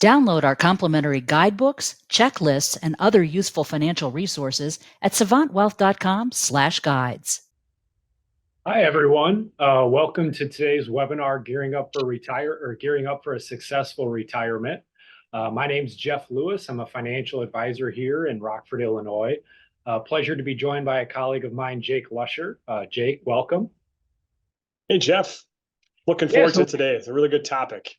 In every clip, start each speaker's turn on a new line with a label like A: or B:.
A: Download our complimentary guidebooks, checklists, and other useful financial resources at savantwealth.com/guides.
B: Hi, everyone. Welcome to today's webinar, Gearing Up for Gearing Up for a Successful Retirement. My name's Jeff Lewis. I'm a financial advisor here in Rockford, Illinois. Pleasure to be joined by a colleague of mine, Jake Loescher. Jake, welcome.
C: Hey, Jeff. Looking forward to today. It's a really good topic.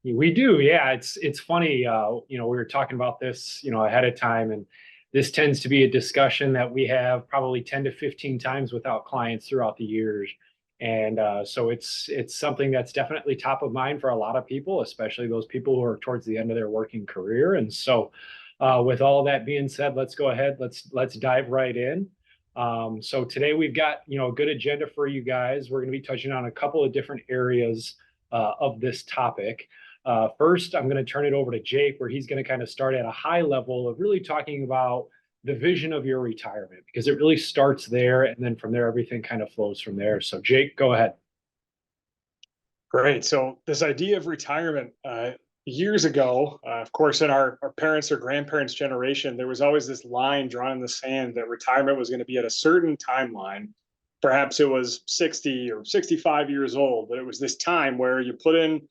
B: We do, yeah. It's funny. We were talking about this, ahead of time, and this tends to be a discussion that we have probably 10 to 15 times with our clients throughout the years. And so it's something that's definitely top of mind for a lot of people, especially those people who are towards the end of their working career. And so with all that being said, let's go ahead. Let's dive right in. So today we've got, a good agenda for you guys. We're going to be touching on a couple of different areas of this topic. First, I'm going to turn it over to Jake, where he's going to kind of start at a high level of really talking about the vision of your retirement, because it really starts there. And then from there, everything kind of flows from there. So Jake, go ahead.
C: Great. So this idea of retirement, years ago, of course, in our parents' or grandparents' generation, there was always this line drawn in the sand that retirement was going to be at a certain timeline. Perhaps it was 60 or 65 years old, but it was this time where you put in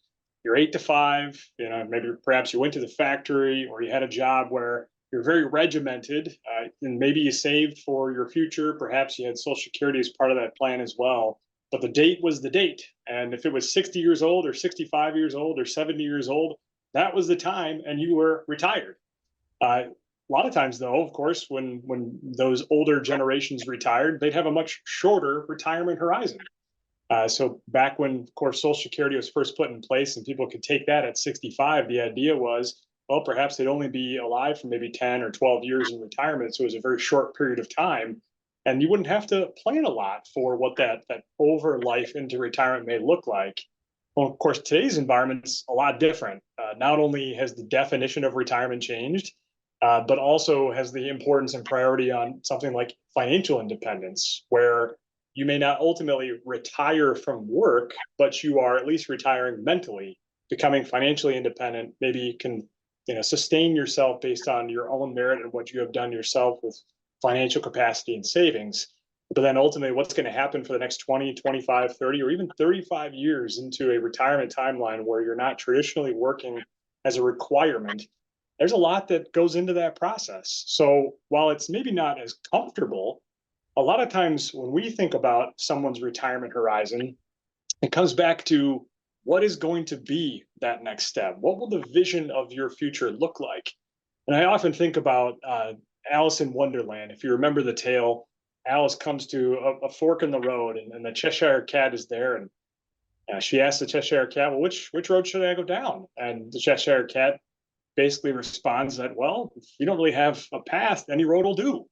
C: your 8 to 5, maybe perhaps you went to the factory or you had a job where you're very regimented, and maybe you saved for your future. Perhaps you had Social Security as part of that plan as well. But the date was the date. And if it was 60 years old or 65 years old or 70 years old, that was the time and you were retired. A lot of times, though, of course, when those older generations retired, they'd have a much shorter retirement horizon. So back when, of course, Social Security was first put in place and people could take that at 65, the idea was, well, perhaps they'd only be alive for maybe 10 or 12 years in retirement. So it was a very short period of time. And you wouldn't have to plan a lot for what that over life into retirement may look like. Well, of course, today's environment's a lot different. Not only has the definition of retirement changed, but also has the importance and priority on something like financial independence, where you may not ultimately retire from work, but you are at least retiring mentally, becoming financially independent. Maybe you can, sustain yourself based on your own merit and what you have done yourself with financial capacity and savings. But then ultimately, what's going to happen for the next 20, 25, 30, or even 35 years into a retirement timeline where you're not traditionally working as a requirement? There's a lot that goes into that process. So while it's maybe not as comfortable, a lot of times when we think about someone's retirement horizon, it comes back to what is going to be that next step? What will the vision of your future look like? And I often think about Alice in Wonderland. If you remember the tale, Alice comes to a fork in the road, and the Cheshire Cat is there, and she asks the Cheshire Cat, well, which road should I go down? And the Cheshire Cat basically responds that, well, if you don't really have a path, any road will do.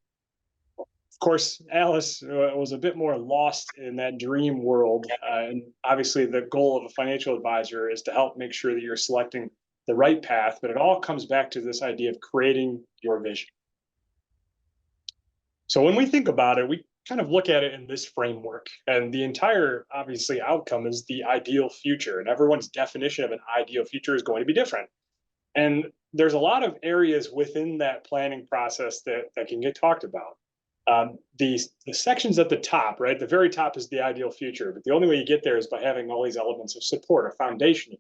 C: Of course, Alice was a bit more lost in that dream world. And obviously, the goal of a financial advisor is to help make sure that you're selecting the right path. But it all comes back to this idea of creating your vision. So when we think about it, we kind of look at it in this framework. And the entire, obviously, outcome is the ideal future. And everyone's definition of an ideal future is going to be different. And there's a lot of areas within that planning process that can get talked about. The sections at the top, right? The very top is the ideal future, but the only way you get there is by having all these elements of support, a foundation.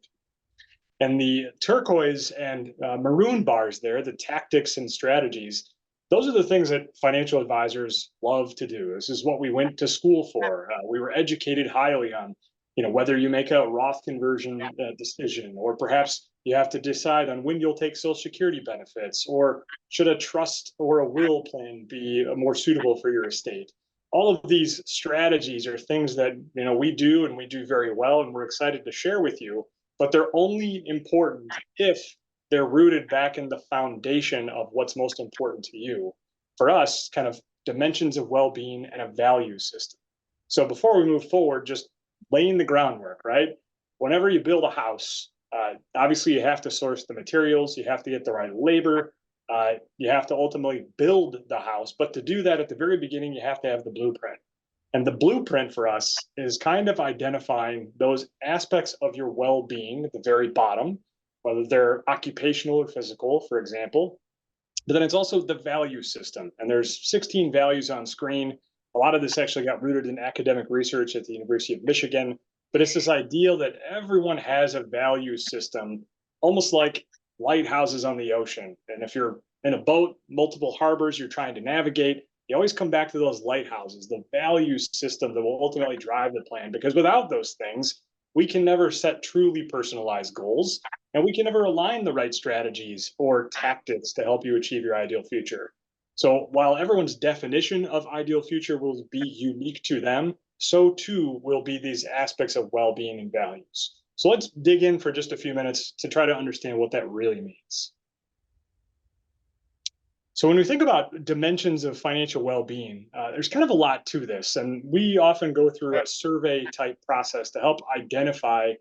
C: And the turquoise and maroon bars there, the tactics and strategies, those are the things that financial advisors love to do. This is what we went to school for. We were educated highly on, whether you make a Roth conversion decision, or perhaps you have to decide on when you'll take Social Security benefits, or should a trust or a will plan be more suitable for your estate. All of these strategies are things that we do, and we do very well, and we're excited to share with you, but they're only important if they're rooted back in the foundation of what's most important to you. For us, kind of dimensions of well-being and a value system. So before we move forward, just laying the groundwork, right? Whenever you build a house, obviously you have to source the materials, you have to get the right labor, you have to ultimately build the house. But to do that at the very beginning, you have to have the blueprint. And the blueprint for us is kind of identifying those aspects of your well-being at the very bottom whether they're occupational or physical, for example. But then it's also the value system. And there's 16 values on screen. A lot of this actually got rooted in academic research at the University of Michigan. But it's this idea that everyone has a value system, almost like lighthouses on the ocean. And if you're in a boat, multiple harbors you're trying to navigate, you always come back to those lighthouses, the value system that will ultimately drive the plan. Because without those things, we can never set truly personalized goals, and we can never align the right strategies or tactics to help you achieve your ideal future. So while everyone's definition of ideal future will be unique to them, so too will be these aspects of well-being and values. So let's dig in for just a few minutes to try to understand what that really means. So when we think about dimensions of financial well-being, there's kind of a lot to this, and we often go through a survey-type process to help identify,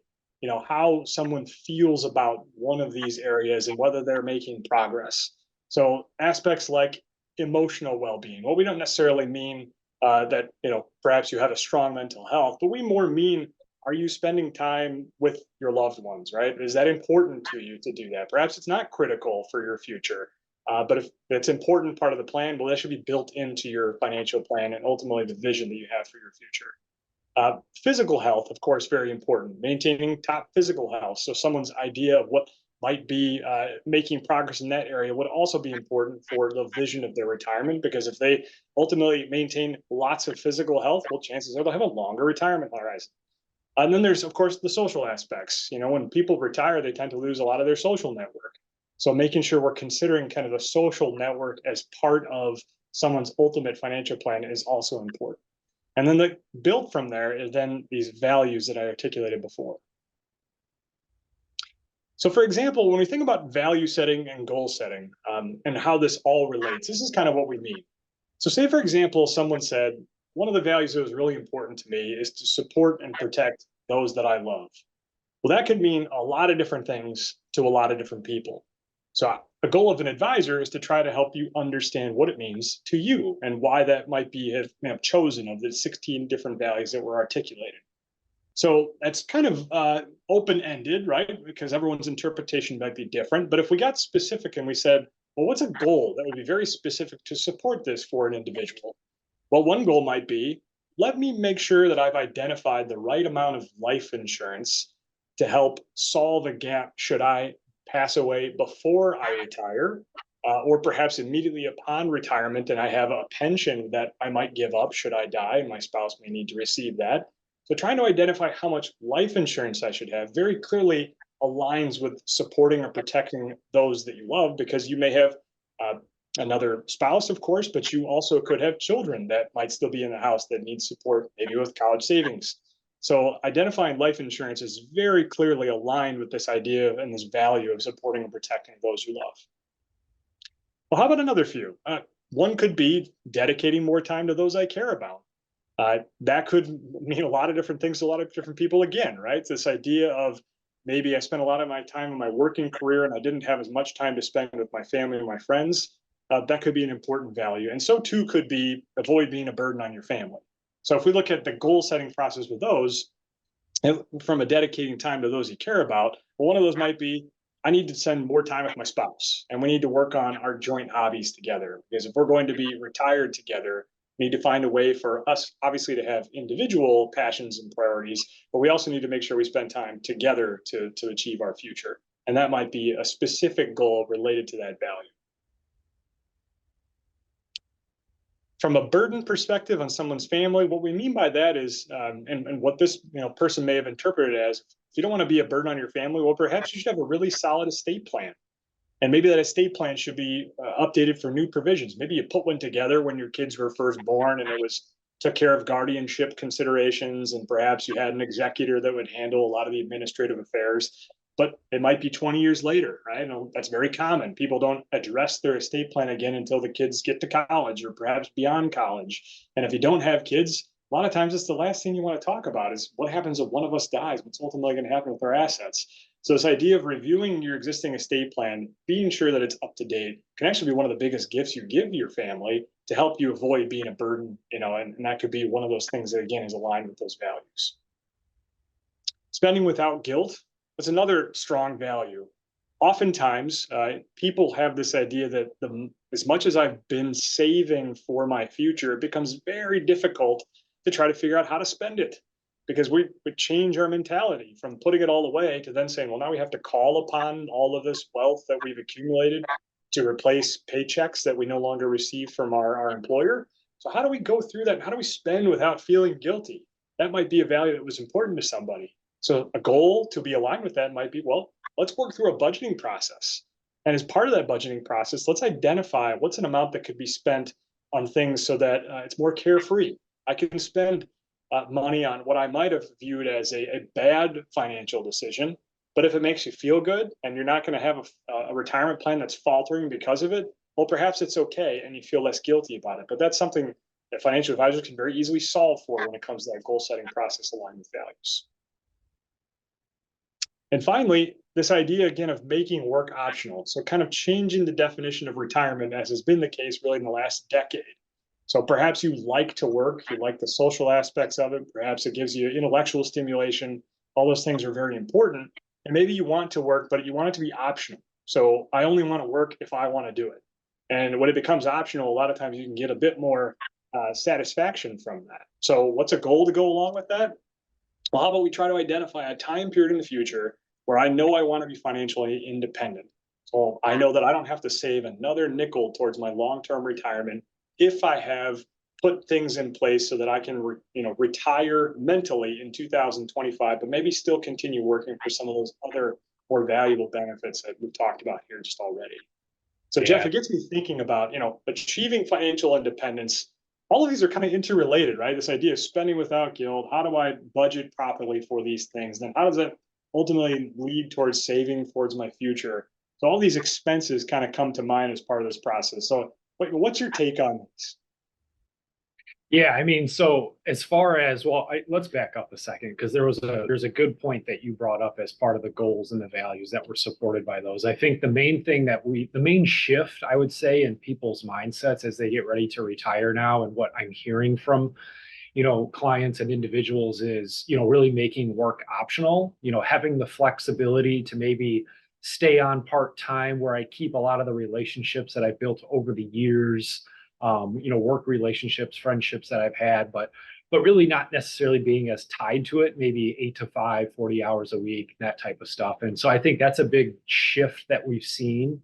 C: how someone feels about one of these areas and whether they're making progress. So aspects like emotional well-being. Well, we don't necessarily mean that perhaps you have a strong mental health, but we more mean, are you spending time with your loved ones? Right? Is that important to you to do that? Perhaps it's not critical for your future. But if it's an important part of the plan, well, that should be built into your financial plan and ultimately the vision that you have for your future. Physical health, of course, very important. Maintaining top physical health. So someone's idea of what might be making progress in that area would also be important for the vision of their retirement, because if they ultimately maintain lots of physical health, well, chances are they'll have a longer retirement horizon. And then there's, of course, the social aspects. When people retire, they tend to lose a lot of their social network. So making sure we're considering kind of the social network as part of someone's ultimate financial plan is also important. And then built from there is then these values that I articulated before. So for example, when we think about value setting and goal setting, and how this all relates, this is kind of what we mean. So say, for example, someone said, one of the values that was really important to me is to support and protect those that I love. Well, that could mean a lot of different things to a lot of different people. So the goal of an advisor is to try to help you understand what it means to you and why that might be have chosen of the 16 different values that were articulated. So that's kind of open-ended, right? Because everyone's interpretation might be different. But if we got specific and we said, well, what's a goal that would be very specific to support this for an individual? Well, one goal might be, let me make sure that I've identified the right amount of life insurance to help solve a gap should I pass away before I retire, or perhaps immediately upon retirement, and I have a pension that I might give up should I die, and my spouse may need to receive that. So trying to identify how much life insurance I should have very clearly aligns with supporting or protecting those that you love, because you may have another spouse, of course, but you also could have children that might still be in the house that need support, maybe with college savings. So identifying life insurance is very clearly aligned with this idea and this value of supporting and protecting those you love. Well, how about another few? One could be dedicating more time to those I care about. That could mean a lot of different things to a lot of different people again, right? This idea of maybe I spent a lot of my time in my working career and I didn't have as much time to spend with my family and my friends. That could be an important value. And so too could be avoid being a burden on your family. So if we look at the goal setting process with those, from a dedicating time to those you care about, well, one of those might be, I need to spend more time with my spouse, and we need to work on our joint hobbies together. Because if we're going to be retired together, we need to find a way for us, obviously, to have individual passions and priorities, but we also need to make sure we spend time together to achieve our future. And that might be a specific goal related to that value. From a burden perspective on someone's family, what we mean by that is, and what this person may have interpreted as, if you don't want to be a burden on your family, well, perhaps you should have a really solid estate plan. And maybe that estate plan should be updated for new provisions. Maybe you put one together when your kids were first born and it took care of guardianship considerations, and perhaps you had an executor that would handle a lot of the administrative affairs. But it might be 20 years later, right? That's very common. People don't address their estate plan again until the kids get to college or perhaps beyond college. And if you don't have kids, a lot of times it's the last thing you want to talk about is what happens if one of us dies? What's ultimately going to happen with our assets? So this idea of reviewing your existing estate plan, being sure that it's up to date, can actually be one of the biggest gifts you give your family to help you avoid being a burden, and that could be one of those things that, again, is aligned with those values. Spending without guilt is another strong value. oftentimes people have this idea that as much as I've been saving for my future, it becomes very difficult to try to figure out how to spend it, because we change our mentality from putting it all away to then saying, well, now we have to call upon all of this wealth that we've accumulated to replace paychecks that we no longer receive from our employer. So how do we go through that? How do we spend without feeling guilty? That might be a value that was important to somebody. So a goal to be aligned with that might be, well, let's work through a budgeting process. And as part of that budgeting process, let's identify what's an amount that could be spent on things so that it's more carefree. I can spend money on what I might have viewed as a bad financial decision. But if it makes you feel good and you're not going to have a retirement plan that's faltering because of it, well, perhaps it's okay and you feel less guilty about it. But that's something that financial advisors can very easily solve for when it comes to that goal setting process aligned with values. And finally, this idea again of making work optional. So kind of changing the definition of retirement, as has been the case really in the last decade. So perhaps you like to work, you like the social aspects of it, perhaps it gives you intellectual stimulation. All those things are very important. And maybe you want to work, but you want it to be optional. So I only want to work if I want to do it. And when it becomes optional, a lot of times you can get a bit more satisfaction from that. So what's a goal to go along with that? Well, how about we try to identify a time period in the future where I know I want to be financially independent. So I know that I don't have to save another nickel towards my long-term retirement if I have put things in place so that I can retire mentally in 2025, but maybe still continue working for some of those other more valuable benefits that we've talked about here just already. So Jeff, it gets me thinking about, achieving financial independence. All of these are kind of interrelated, right? This idea of spending without guilt. How do I budget properly for these things? Then how does that ultimately lead towards saving towards my future? So all these expenses kind of come to mind as part of this process. So what's your take on this?
B: Yeah, I mean, so as far as, well, let's back up a second, because there's a good point that you brought up as part of the goals and the values that were supported by those. I think the main shift, I would say, in people's mindsets as they get ready to retire now, and what I'm hearing from, clients and individuals is, really making work optional, having the flexibility to maybe stay on part-time, where I keep a lot of the relationships that I built over the years, work relationships, friendships that I've had, but really not necessarily being as tied to it, maybe 8 to 5, 40 hours a week, that type of stuff. And so I think that's a big shift that we've seen,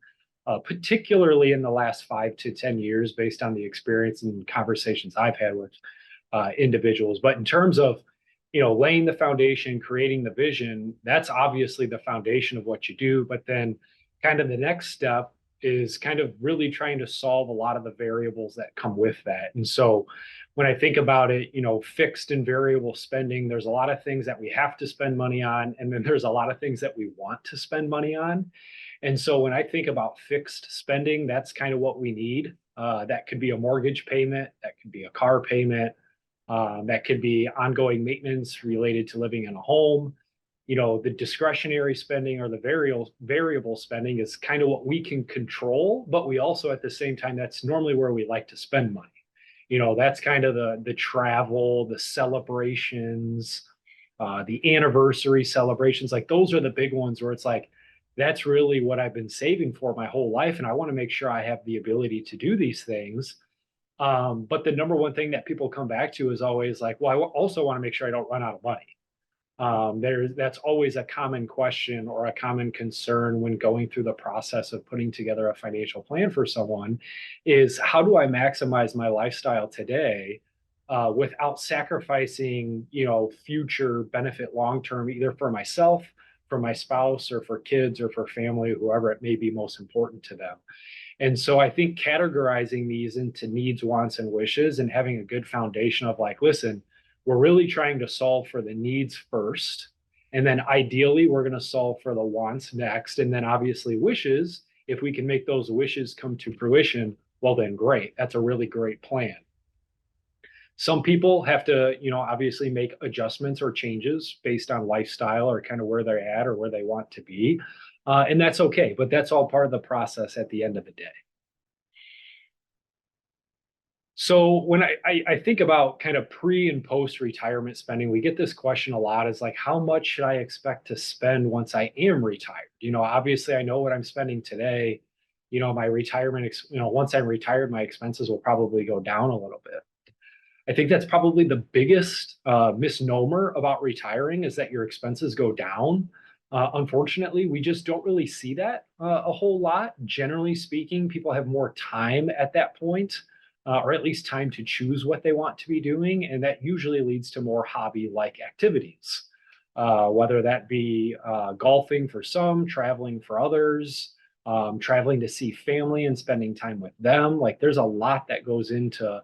B: particularly in the last 5 to 10 years, based on the experience and conversations I've had with individuals. But in terms of, laying the foundation, creating the vision, that's obviously the foundation of what you do. But then kind of the next step is kind of really trying to solve a lot of the variables that come with that. And so when I think about it, fixed and variable spending, there's a lot of things that we have to spend money on, and then there's a lot of things that we want to spend money on. And so when I think about fixed spending, that's kind of what we need. That could be a mortgage payment, that could be a car payment, that could be ongoing maintenance related to living in a home. The discretionary spending or the variable spending is kind of what we can control, but we also, at the same time, that's normally where we like to spend money. That's kind of the travel, the celebrations, the anniversary celebrations. Like, those are the big ones where it's like, that's really what I've been saving for my whole life. And I want to make sure I have the ability to do these things. But the number one thing that people come back to is always like, well, I also want to make sure I don't run out of money. That's always a common question or a common concern when going through the process of putting together a financial plan for someone, is how do I maximize my lifestyle today without sacrificing, future benefit long-term, either for myself, for my spouse, or for kids, or for family, whoever it may be most important to them. And so I think categorizing these into needs, wants, and wishes, and having a good foundation of like, listen, we're really trying to solve for the needs first. And then ideally, we're going to solve for the wants next. And then obviously wishes, if we can make those wishes come to fruition, well, then great. That's a really great plan. Some people have to, obviously make adjustments or changes based on lifestyle or kind of where they're at or where they want to be. And that's okay, but that's all part of the process at the end of the day. So when I think about kind of pre and post retirement spending, we get this question a lot is like, how much should I expect to spend once I am retired? Obviously I know what I'm spending today. My retirement, once I'm retired, my expenses will probably go down a little bit. I think that's probably the biggest misnomer about retiring is that your expenses go down. Unfortunately, we just don't really see that a whole lot. Generally speaking, people have more time at that point, or at least time to choose what they want to be doing. And that usually leads to more hobby-like activities, whether that be golfing for some, traveling for others, traveling to see family and spending time with them. Like there's a lot that goes into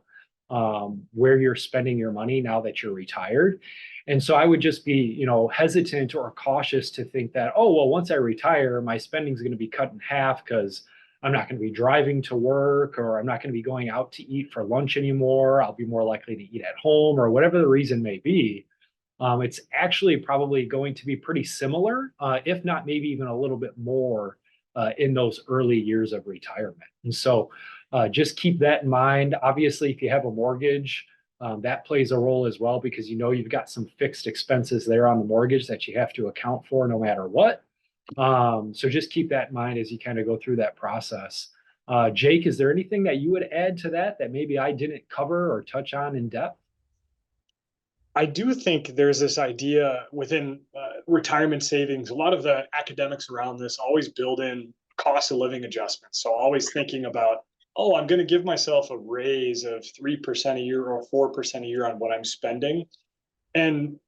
B: where you're spending your money now that you're retired. And so I would just be, hesitant or cautious to think that, oh, well, once I retire, my spending is going to be cut in half because I'm not going to be driving to work or I'm not going to be going out to eat for lunch anymore. I'll be more likely to eat at home or whatever the reason may be. It's actually probably going to be pretty similar, if not maybe even a little bit more in those early years of retirement. And so just keep that in mind. Obviously, if you have a mortgage, that plays a role as well because you've got some fixed expenses there on the mortgage that you have to account for no matter what. So just keep that in mind as you kind of go through that process. Jake, is there anything that you would add to that maybe I didn't cover or touch on in depth?
C: I do think there's this idea within retirement savings. A lot of the academics around this always build in cost of living adjustments. So always thinking about, oh, I'm going to give myself a raise of 3% a year or 4% a year on what I'm spending. And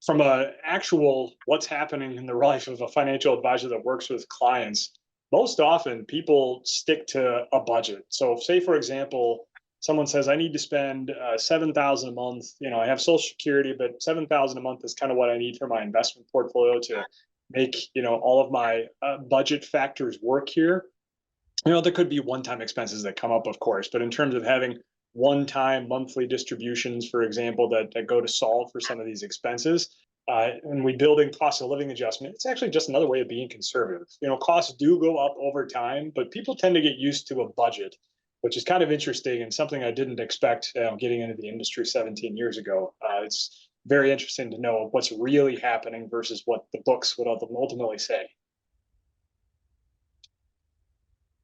C: from a actual what's happening in the life of a financial advisor that works with clients, most often people stick to a budget. So say, for example, someone says, I need to spend 7,000 a month. I have Social Security, but 7,000 a month is kind of what I need for my investment portfolio to make, all of my budget factors work here. There could be one-time expenses that come up, of course, but in terms of having one-time monthly distributions, for example, that go to solve for some of these expenses, and we build in cost of living adjustment, it's actually just another way of being conservative. Costs do go up over time, but people tend to get used to a budget, which is kind of interesting and something I didn't expect getting into the industry 17 years ago. It's very interesting to know what's really happening versus what the books would ultimately say.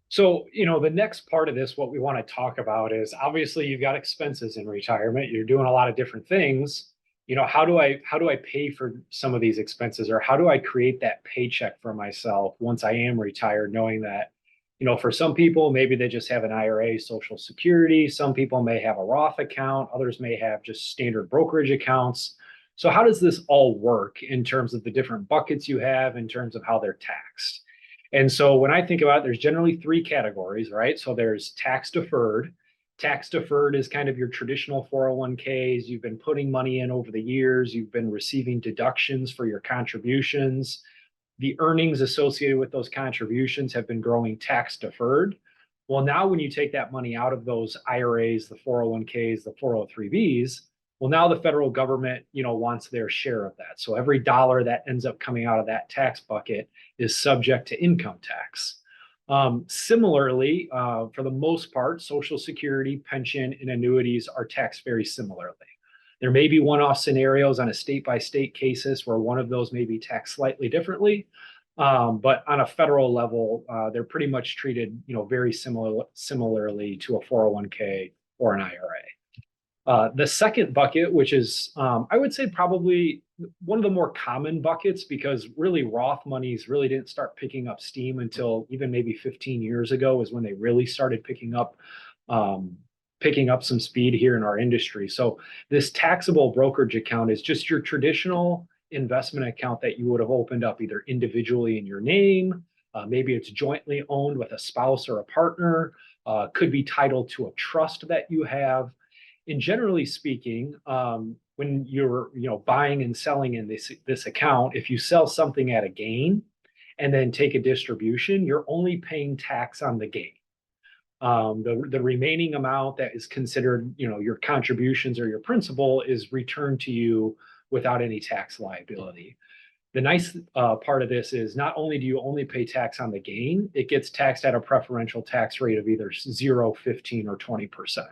B: So, the next part of this, what we want to talk about is obviously you've got expenses in retirement. You're doing a lot of different things. How do I pay for some of these expenses or how do I create that paycheck for myself once I am retired, knowing that, for some people, maybe they just have an IRA, Social Security. Some people may have a Roth account. Others may have just standard brokerage accounts. So how does this all work in terms of the different buckets you have in terms of how they're taxed? And so when I think about it, there's generally three categories, right? So there's tax deferred. Tax deferred is kind of your traditional 401ks. You've been putting money in over the years. You've been receiving deductions for your contributions. The earnings associated with those contributions have been growing tax deferred. Well, now when you take that money out of those IRAs, the 401ks, the 403bs, well, now the federal government, wants their share of that. So every dollar that ends up coming out of that tax bucket is subject to income tax. Similarly, for the most part, Social Security, pension, and annuities are taxed very similarly. There may be one-off scenarios on a state-by-state cases where one of those may be taxed slightly differently, but on a federal level, they're pretty much treated, very similarly to a 401k or an IRA. The second bucket, which is, I would say probably one of the more common buckets, because really Roth monies really didn't start picking up steam until even maybe 15 years ago is when they really started picking up some speed here in our industry. So this taxable brokerage account is just your traditional investment account that you would have opened up either individually in your name, maybe it's jointly owned with a spouse or a partner, could be titled to a trust that you have. And generally speaking, when you're buying and selling in this account, if you sell something at a gain and then take a distribution, you're only paying tax on the gain. The remaining amount that is considered, your contributions or your principal is returned to you without any tax liability. The nice part of this is not only do you only pay tax on the gain, it gets taxed at a preferential tax rate of either 0, 15, or 20%.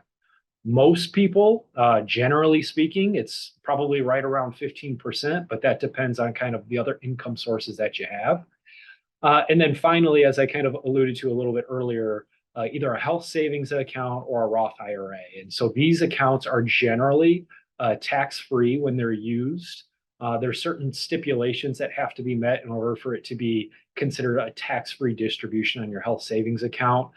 B: Most people, generally speaking, it's probably right around 15%, but that depends on kind of the other income sources that you have. And then finally, as I kind of alluded to a little bit earlier, either a health savings account or a Roth IRA. And so these accounts are generally tax-free when they're used. There's certain stipulations that have to be met in order for it to be considered a tax-free distribution on your health savings account.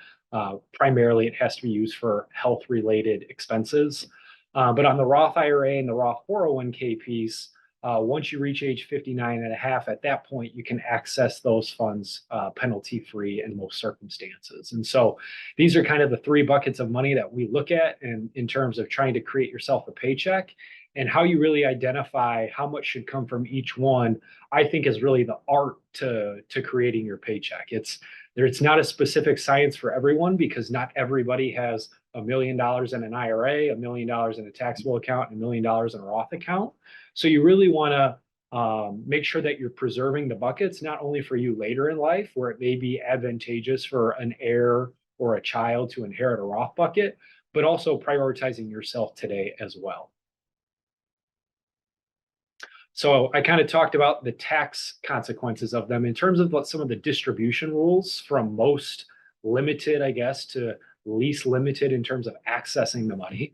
B: Primarily, it has to be used for health-related expenses. But on the Roth IRA and the Roth 401k piece, once you reach age 59 and a half, at that point, you can access those funds penalty-free in most circumstances. And so these are kind of the three buckets of money that we look at in terms of trying to create yourself a paycheck. And how you really identify how much should come from each one, I think is really the art to creating your paycheck. It's not a specific science for everyone because not everybody has $1 million in an IRA, $1 million in a taxable account, and $1 million in a Roth account. So you really want to make sure that you're preserving the buckets, not only for you later in life, where it may be advantageous for an heir or a child to inherit a Roth bucket, but also prioritizing yourself today as well. So I kind of talked about the tax consequences of them in terms of what some of the distribution rules from most limited, I guess, to least limited in terms of accessing the money.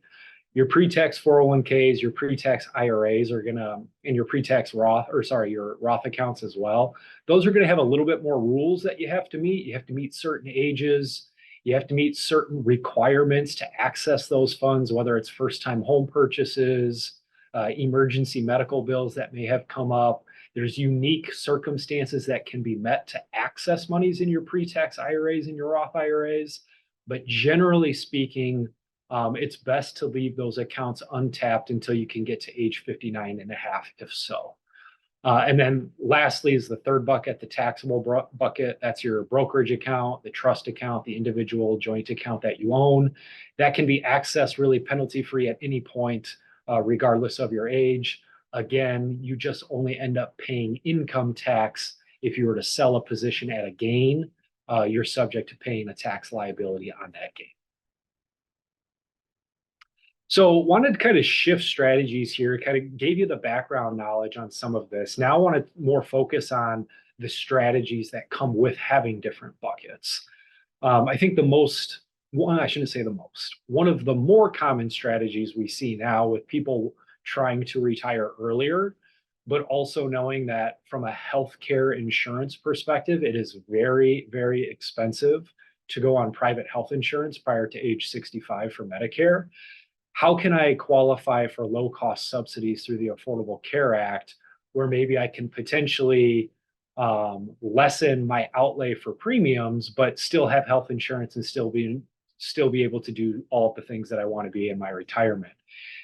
B: Your pre-tax 401ks, your pre-tax IRAs are gonna, and your pre-tax Roth, or sorry, your Roth accounts as well. Those are gonna have a little bit more rules that you have to meet. You have to meet certain ages. You have to meet certain requirements to access those funds, whether it's first-time home purchases, emergency medical bills that may have come up. There's unique circumstances that can be met to access monies in your pre-tax IRAs and your Roth IRAs. But generally speaking, it's best to leave those accounts untapped until you can get to age 59 and a half, if so. And then lastly is the third bucket, the taxable bucket. That's your brokerage account, the trust account, the individual joint account that you own. That can be accessed really penalty-free at any point, regardless of your age. Again, you just only end up paying income tax if you were to sell a position at a gain. You're subject to paying a tax liability on that gain. So wanted to kind of shift strategies here, kind of gave you the background knowledge on some of this. Now I want to more focus on the strategies that come with having different buckets. I think I shouldn't say the most, one of the more common strategies we see now with people trying to retire earlier, but also knowing that from a healthcare insurance perspective, it is very, very expensive to go on private health insurance prior to age 65 for Medicare. How can I qualify for low-cost subsidies through the Affordable Care Act, where maybe I can potentially lessen my outlay for premiums, but still have health insurance and still be able to do all the things that I want to be in my retirement?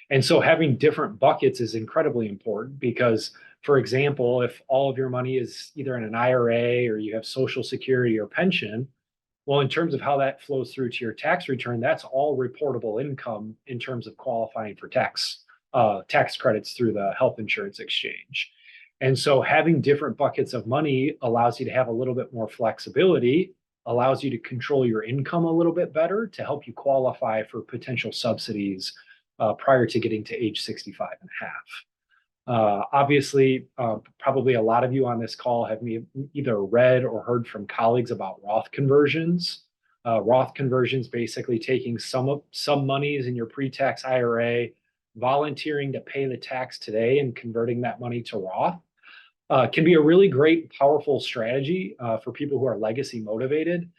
B: And so having different buckets is incredibly important because, for example, if all of your money is either in an IRA or you have Social Security or pension, well, in terms of how that flows through to your tax return, that's all reportable income in terms of qualifying for tax credits through the health insurance exchange. And so having different buckets of money allows you to have a little bit more flexibility, allows you to control your income a little bit better to help you qualify for potential subsidies prior to getting to age 65 and a half. Obviously, probably a lot of you on this call have either read or heard from colleagues about Roth conversions. Roth conversions basically taking some monies in your pre-tax IRA, volunteering to pay the tax today and converting that money to Roth. Can be a really great, powerful strategy for people who are legacy motivated.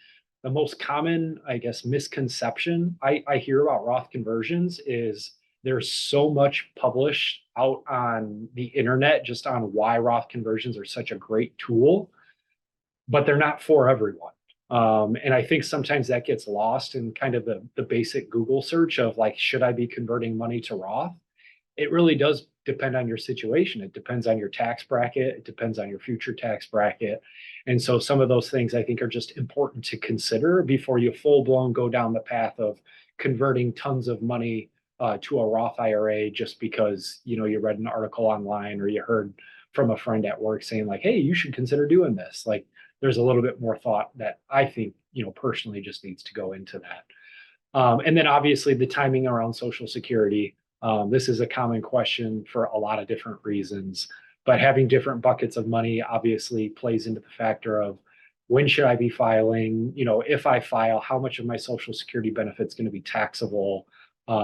B: The most common, I guess, misconception I hear about Roth conversions is there's so much published out on the internet just on why Roth conversions are such a great tool, but they're not for everyone. And I think sometimes that gets lost in kind of the basic Google search of like, should I be converting money to Roth? It really does depend on your situation. It depends on your tax bracket. It depends on your future tax bracket. And so some of those things I think are just important to consider before you full blown go down the path of converting tons of money to a Roth IRA just because, you read an article online or you heard from a friend at work saying like, hey, you should consider doing this. Like there's a little bit more thought that I think, personally just needs to go into that. And then obviously the timing around Social Security. This is a common question for a lot of different reasons, but having different buckets of money obviously plays into the factor of when should I be filing? If I file, how much of my Social Security benefit is going to be taxable?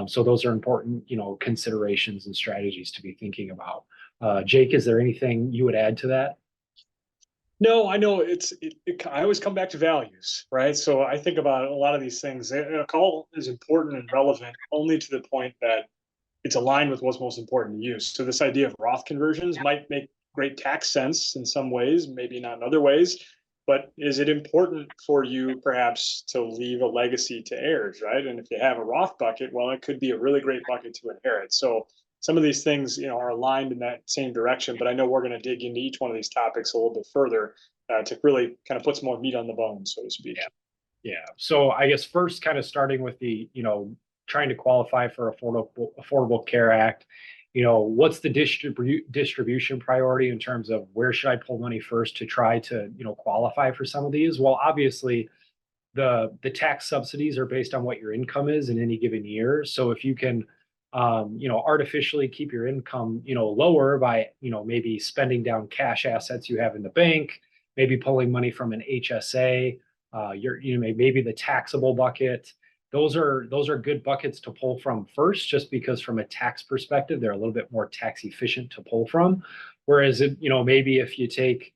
B: So those are important, considerations and strategies to be thinking about. Jake, is there anything you would add to that?
C: No, I know I always come back to values, right? So I think about a lot of these things. A call is important and relevant only to the point that it's aligned with what's most important to you. So this idea of Roth conversions might make great tax sense in some ways, maybe not in other ways. But is it important for you perhaps to leave a legacy to heirs, right? And if you have a Roth bucket, well, it could be a really great bucket to inherit. So some of these things, are aligned in that same direction. But I know we're going to dig into each one of these topics a little bit further to really kind of put some more meat on the bone, so to speak.
B: Yeah. So I guess first, kind of starting with the, trying to qualify for Affordable Care Act, what's the distribution priority in terms of where should I pull money first to try to, qualify for some of these? Well, obviously, the tax subsidies are based on what your income is in any given year. So if you can, artificially keep your income, lower by, maybe spending down cash assets you have in the bank, maybe pulling money from an HSA, maybe the taxable bucket. Those are good buckets to pull from first, just because from a tax perspective, they're a little bit more tax efficient to pull from. Whereas, maybe if you take,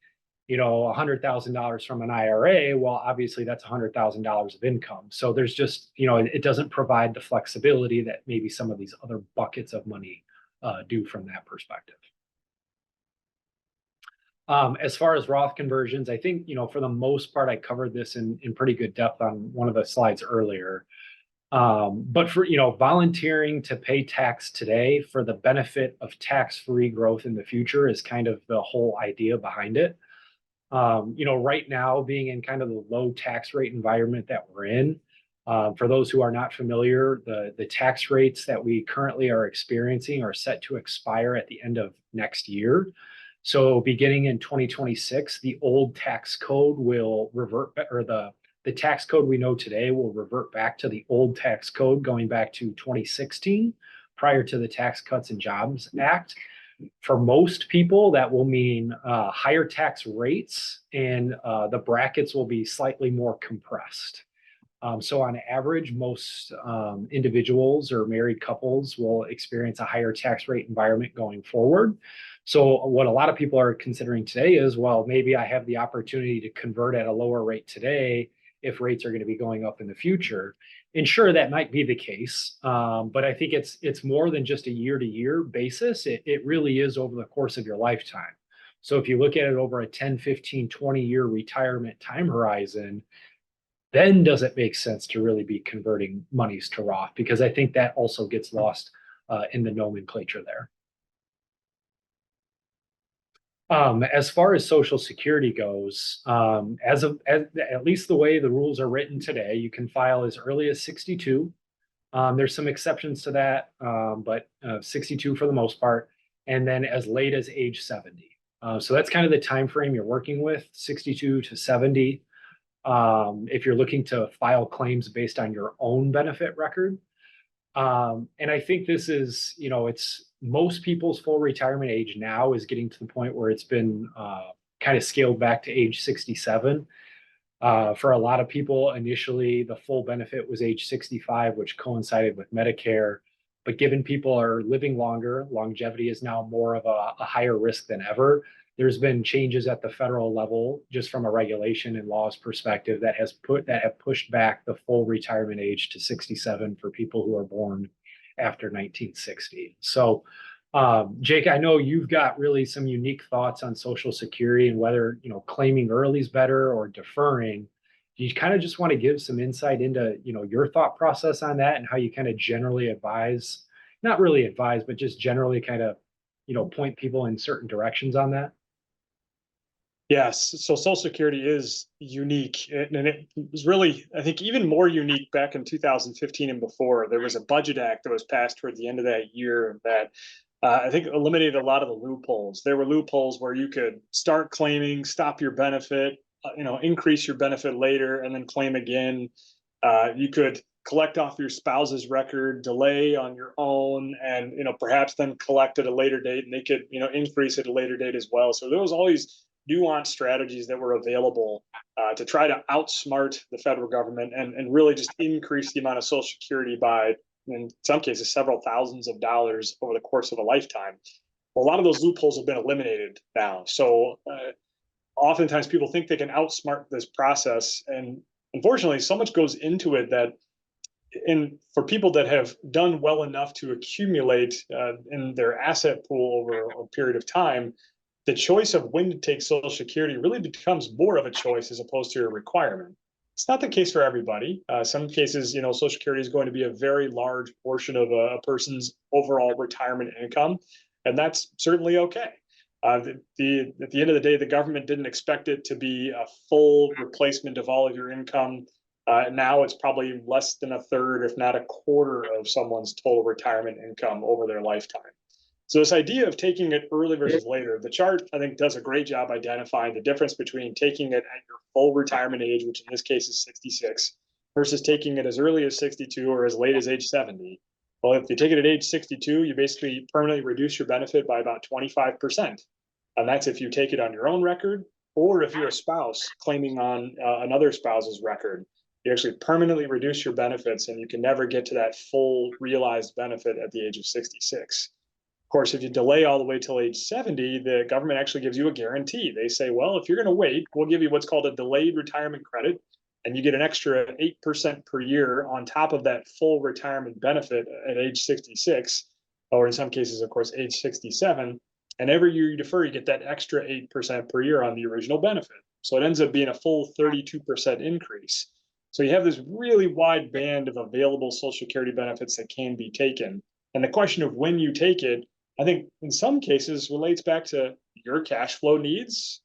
B: $100,000 from an IRA, well, obviously that's $100,000 of income. So there's just, it doesn't provide the flexibility that maybe some of these other buckets of money do from that perspective. As far as Roth conversions, I think, for the most part, I covered this in pretty good depth on one of the slides earlier. But for, volunteering to pay tax today for the benefit of tax-free growth in the future is kind of the whole idea behind it. Right now, being in kind of the low tax rate environment that we're in, for those who are not familiar, the tax rates that we currently are experiencing are set to expire at the end of next year. So beginning in 2026, the old tax code will revert, or the tax code we know today will revert back to the old tax code going back to 2016, prior to the Tax Cuts and Jobs Act. For most people, that will mean higher tax rates, and the brackets will be slightly more compressed. So on average, most individuals or married couples will experience a higher tax rate environment going forward. So what a lot of people are considering today is, well, maybe I have the opportunity to convert at a lower rate today if rates are going to be going up in the future. And sure, that might be the case. But I think it's more than just a year-to-year basis. It really is over the course of your lifetime. So if you look at it over a 10, 15, 20-year retirement time horizon, then does it make sense to really be converting monies to Roth? Because I think that also gets lost in the nomenclature there. As far as Social Security goes, at least the way the rules are written today, you can file as early as 62. There's some exceptions to that, but 62 for the most part, and then as late as age 70. So that's kind of the time frame you're working with, 62 to 70. If you're looking to file claims based on your own benefit record. And I think this is, it's most people's full retirement age now is getting to the point where it's been kind of scaled back to age 67. For a lot of people, initially, the full benefit was age 65, which coincided with Medicare. But given people are living longer, longevity is now more of a higher risk than ever. There's been changes at the federal level, just from a regulation and laws perspective, that have pushed back the full retirement age to 67 for people who are born after 1960. So, Jake, I know you've got really some unique thoughts on Social Security and whether, claiming early is better or deferring. Do you kind of just want to give some insight into, your thought process on that and how you kind of generally advise, not really advise, but just generally kind of, point people in certain directions on that?
C: Yes, so Social Security is unique, and it was really, I think, even more unique back in 2015 and before. There was a budget act that was passed toward the end of that year that I think eliminated a lot of the loopholes. There were loopholes where you could start claiming, stop your benefit, increase your benefit later, and then claim again. You could collect off your spouse's record, delay on your own, and perhaps then collect at a later date, and they could increase at a later date as well. So there was all these nuanced strategies that were available to try to outsmart the federal government and really just increase the amount of Social Security by, in some cases, several thousands of dollars over the course of a lifetime. Well, a lot of those loopholes have been eliminated now. So oftentimes people think they can outsmart this process, and unfortunately, so much goes into it that for people that have done well enough to accumulate in their asset pool over a period of time, the choice of when to take Social Security really becomes more of a choice as opposed to a requirement. It's not the case for everybody. Some cases, Social Security is going to be a very large portion of a person's overall retirement income, and that's certainly okay. At the end of the day, the government didn't expect it to be a full replacement of all of your income. Now it's probably less than a third, if not a quarter, of someone's total retirement income over their lifetime. So this idea of taking it early versus later, the chart, I think, does a great job identifying the difference between taking it at your full retirement age, which in this case is 66, versus taking it as early as 62 or as late as age 70. Well, if you take it at age 62, you basically permanently reduce your benefit by about 25%. And that's if you take it on your own record, or if you're a spouse claiming on another spouse's record. You actually permanently reduce your benefits, and you can never get to that full realized benefit at the age of 66. Of course, if you delay all the way till age 70, the government actually gives you a guarantee. They say, well, if you're going to wait, we'll give you what's called a delayed retirement credit, and you get an extra 8% per year on top of that full retirement benefit at age 66, or in some cases, of course, age 67. And every year you defer, you get that extra 8% per year on the original benefit. So it ends up being a full 32% increase. So you have this really wide band of available Social Security benefits that can be taken. And the question of when you take it, I think in some cases relates back to your cash flow needs.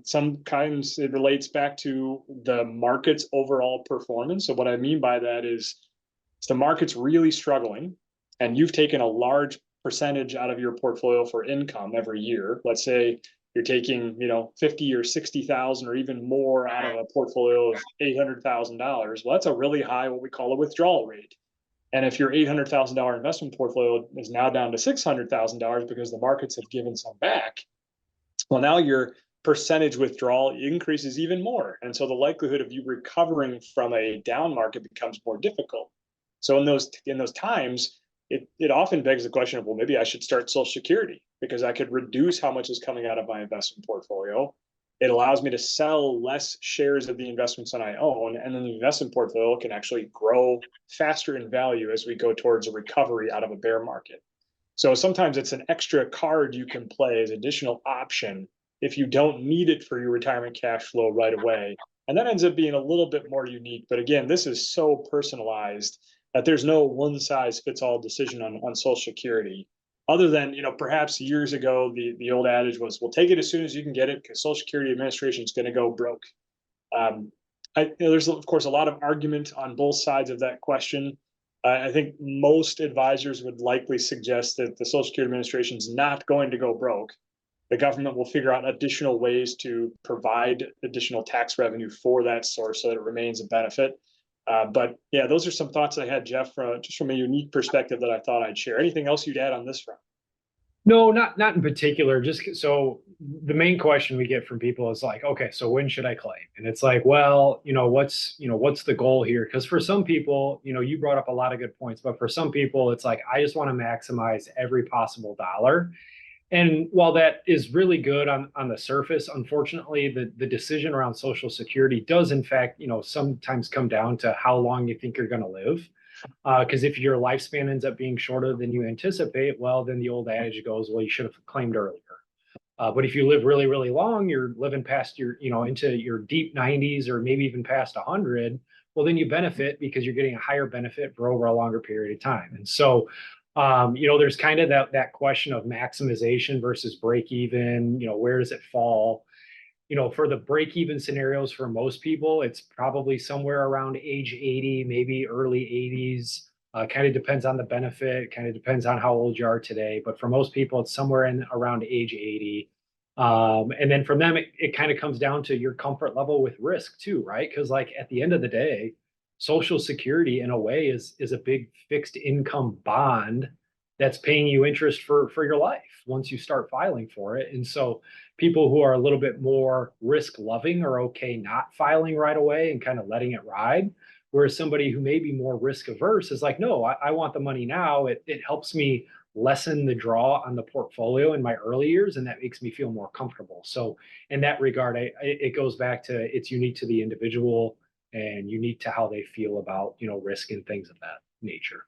C: Sometimes it relates back to the market's overall performance. So what I mean by that is the market's really struggling, and you've taken a large percentage out of your portfolio for income every year. Let's say you're taking, 50 or 60,000 or even more out of a portfolio of $800,000. Well, that's a really high, what we call a withdrawal rate. And if your $800,000 investment portfolio is now down to $600,000 because the markets have given some back, well, now your percentage withdrawal increases even more. And so the likelihood of you recovering from a down market becomes more difficult. So in those times, it often begs the question of, well, maybe I should start Social Security because I could reduce how much is coming out of my investment portfolio. It allows me to sell less shares of the investments that I own, and then the investment portfolio can actually grow faster in value as we go towards a recovery out of a bear market. So sometimes it's an extra card you can play as additional option if you don't need it for your retirement cash flow right away. And that ends up being a little bit more unique. But again, this is so personalized that there's no one size fits all decision on Social Security. Other than, perhaps years ago, the old adage was, well, take it as soon as you can get it because Social Security Administration is going to go broke. There's, of course, a lot of argument on both sides of that question. I think most advisors would likely suggest that the Social Security Administration is not going to go broke. The government will figure out additional ways to provide additional tax revenue for that source so that it remains a benefit. But yeah, those are some thoughts I had, Jeff, just from a unique perspective that I thought I'd share. Anything else you'd add on this front?
B: No, not in particular. Just so the main question we get from people is like, okay, so when should I claim? And it's like, well, what's the goal here? Because for some people, you brought up a lot of good points, but for some people, it's like, I just want to maximize every possible dollar. And while that is really good on the surface, unfortunately, the decision around Social Security does, in fact, sometimes come down to how long you think you're going to live. Because if your lifespan ends up being shorter than you anticipate, well, then the old adage goes, well, you should have claimed earlier. But if you live really, really long, you're living past your, into your deep 90s or maybe even past 100, well, then you benefit because you're getting a higher benefit for over a longer period of time. And so, there's kind of that question of maximization versus break even, where does it fall? For the break even scenarios for most people, it's probably somewhere around age 80, maybe early 80s. Kind of depends on the benefit, kind of depends on how old you are today. But for most people, it's somewhere in around age 80. And then from them, it kind of comes down to your comfort level with risk too, right? Because like at the end of the day, Social Security in a way is a big fixed income bond that's paying you interest for your life once you start filing for it. And so people who are a little bit more risk loving are okay not filing right away and kind of letting it ride. Whereas somebody who may be more risk averse is like, no, I want the money now. It helps me lessen the draw on the portfolio in my early years, and that makes me feel more comfortable. So in that regard, it goes back to it's unique to the individual and unique to how they feel about, risk and things of that nature.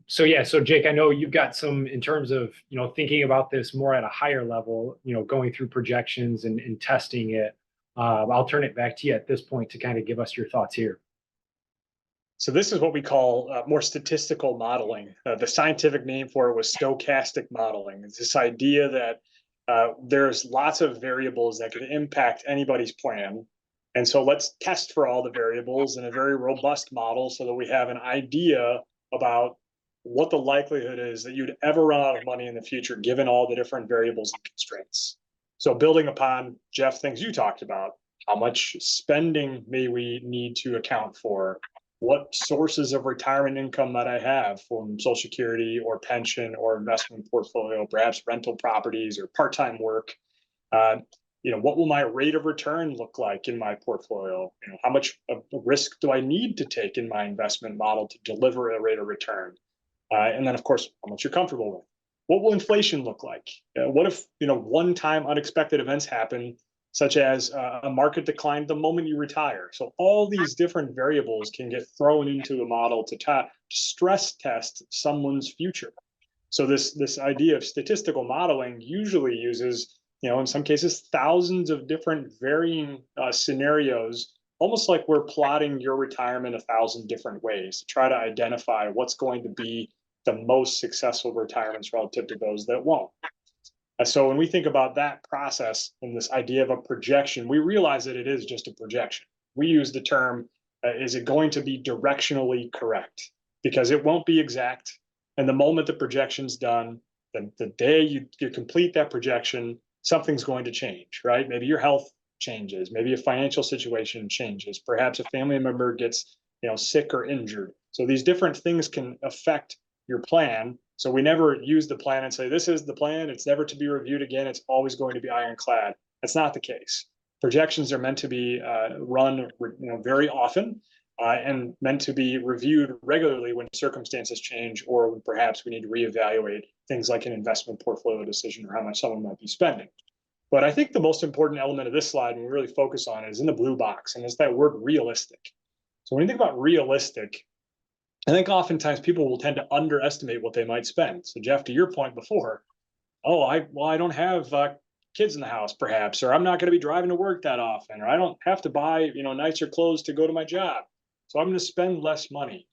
B: So yeah, so Jake, I know you've got some in terms of, thinking about this more at a higher level, going through projections and testing it. I'll turn it back to you at this point to kind of give us your thoughts here.
C: So this is what we call more statistical modeling. The scientific name for it was stochastic modeling. It's this idea that there's lots of variables that could impact anybody's plan. And so let's test for all the variables in a very robust model so that we have an idea about what the likelihood is that you'd ever run out of money in the future, given all the different variables and constraints. So building upon, Jeff, things you talked about, how much spending may we need to account for? What sources of retirement income might I have from Social Security or pension or investment portfolio, perhaps rental properties or part-time work? What will my rate of return look like in my portfolio? How much of risk do I need to take in my investment model to deliver a rate of return? And then, of course, how much you're comfortable with. What will inflation look like? What if one-time unexpected events happen, such as a market decline the moment you retire? So all these different variables can get thrown into a model to stress test someone's future. So this idea of statistical modeling usually uses, in some cases, thousands of different varying scenarios, almost like we're plotting your retirement 1,000 different ways to try to identify what's going to be the most successful retirements relative to those that won't. So when we think about that process and this idea of a projection, we realize that it is just a projection. We use the term, is it going to be directionally correct? Because it won't be exact. And the moment the projection's done, the day you complete that projection, something's going to change, right? Maybe your health changes, maybe a financial situation changes, perhaps a family member gets sick or injured. So these different things can affect your plan. So we never use the plan and say, this is the plan, it's never to be reviewed again, it's always going to be ironclad. That's not the case. Projections are meant to be run very often and meant to be reviewed regularly when circumstances change or when perhaps we need to reevaluate things like an investment portfolio decision or how much someone might be spending. But I think the most important element of this slide, and we really focus on, is in the blue box, and it's that word realistic. So when you think about realistic, I think oftentimes people will tend to underestimate what they might spend. So Jeff, to your point before, I don't have kids in the house perhaps, or I'm not going to be driving to work that often, or I don't have to buy nicer clothes to go to my job, so I'm going to spend less money.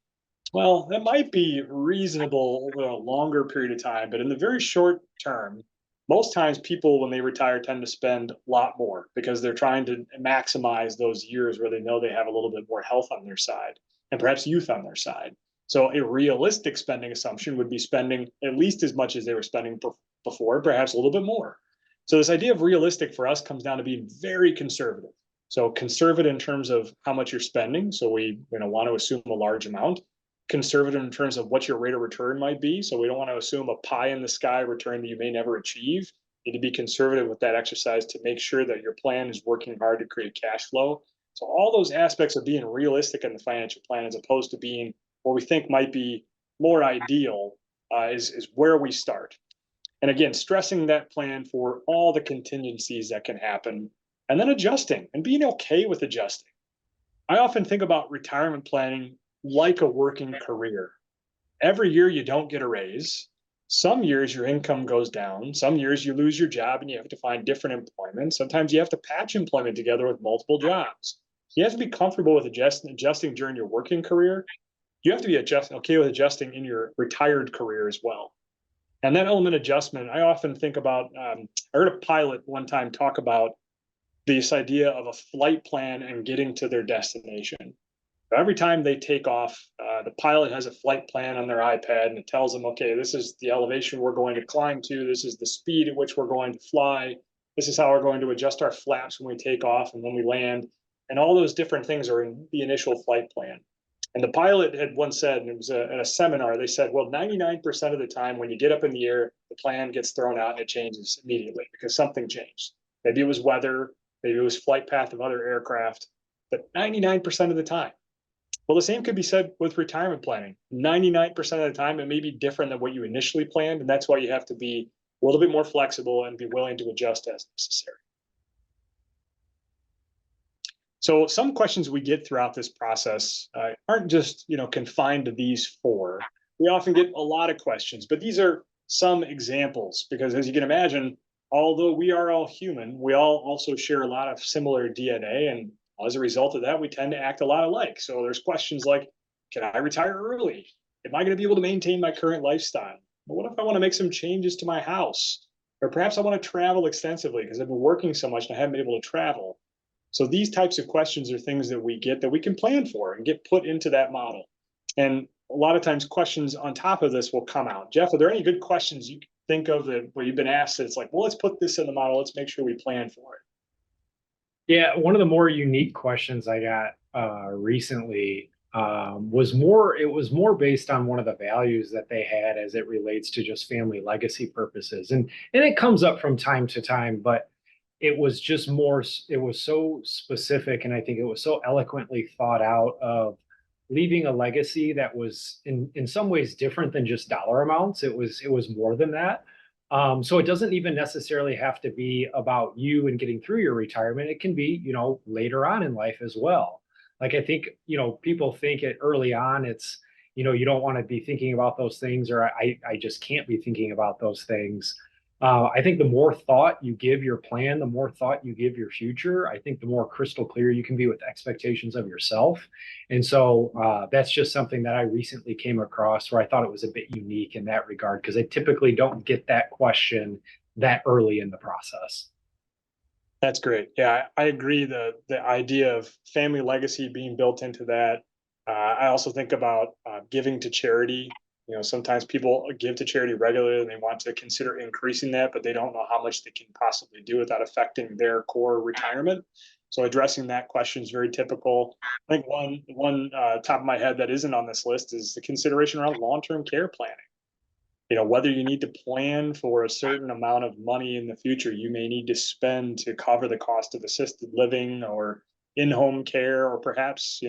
C: Well, that might be reasonable over a longer period of time, but in the very short term, most times people when they retire tend to spend a lot more because they're trying to maximize those years where they know they have a little bit more health on their side and perhaps youth on their side. So a realistic spending assumption would be spending at least as much as they were spending before, perhaps a little bit more. So this idea of realistic for us comes down to being very conservative. So conservative in terms of how much you're spending. So we want to assume a large amount. Conservative in terms of what your rate of return might be. So we don't want to assume a pie in the sky return that you may never achieve. You need to be conservative with that exercise to make sure that your plan is working hard to create cash flow. So all those aspects of being realistic in the financial plan, as opposed to being what we think might be more ideal, is where we start. And again, stressing that plan for all the contingencies that can happen, and then adjusting and being okay with adjusting. I often think about retirement planning like a working career. Every year you don't get a raise. Some years your income goes down. Some years you lose your job and you have to find different employment. Sometimes you have to patch employment together with multiple jobs. You have to be comfortable with adjusting during your working career. You have to be okay with adjusting in your retired career as well. And that element adjustment, I often think about, I heard a pilot one time talk about this idea of a flight plan and getting to their destination. Every time they take off, the pilot has a flight plan on their iPad and it tells them, okay, this is the elevation we're going to climb to. This is the speed at which we're going to fly. This is how we're going to adjust our flaps when we take off and when we land. And all those different things are in the initial flight plan. And the pilot had once said, and it was at a seminar, they said, well, 99% of the time when you get up in the air, the plan gets thrown out and it changes immediately because something changed. Maybe it was weather, maybe it was flight path of other aircraft, but 99% of the time. Well, the same could be said with retirement planning. 99% of the time, it may be different than what you initially planned. And that's why you have to be a little bit more flexible and be willing to adjust as necessary. So some questions we get throughout this process aren't just confined to these four. We often get a lot of questions, but these are some examples because, as you can imagine, although we are all human, we all also share a lot of similar DNA, and as a result of that, we tend to act a lot alike. So there's questions like, can I retire early? Am I going to be able to maintain my current lifestyle? But what if I want to make some changes to my house? Or perhaps I want to travel extensively because I've been working so much and I haven't been able to travel. So these types of questions are things that we get that we can plan for and get put into that model. And a lot of times questions on top of this will come out. Jeff, are there any good questions you think of that where you've been asked that it's like, well, let's put this in the model. Let's make sure we plan for it.
B: Yeah, one of the more unique questions I got recently was more based on one of the values that they had as it relates to just family legacy purposes. And it comes up from time to time, but it was just more, it was so specific, and I think it was so eloquently thought out of leaving a legacy that was in some ways different than just dollar amounts. It was more than that. So it doesn't even necessarily have to be about you and getting through your retirement. It can be, later on in life as well. Like I think, people think it early on, it's, you don't want to be thinking about those things, or I just can't be thinking about those things. I think the more thought you give your plan, the more thought you give your future, I think the more crystal clear you can be with expectations of yourself. And so that's just something that I recently came across where I thought it was a bit unique in that regard, because I typically don't get that question that early in the process.
C: That's great. Yeah, I agree. The idea of family legacy being built into that. I also think about giving to charity. Sometimes people give to charity regularly and they want to consider increasing that, but they don't know how much they can possibly do without affecting their core retirement. So addressing that question is very typical. I think one top of my head that isn't on this list is the consideration around long-term care planning. Whether you need to plan for a certain amount of money in the future, you may need to spend to cover the cost of assisted living or in-home care, or perhaps,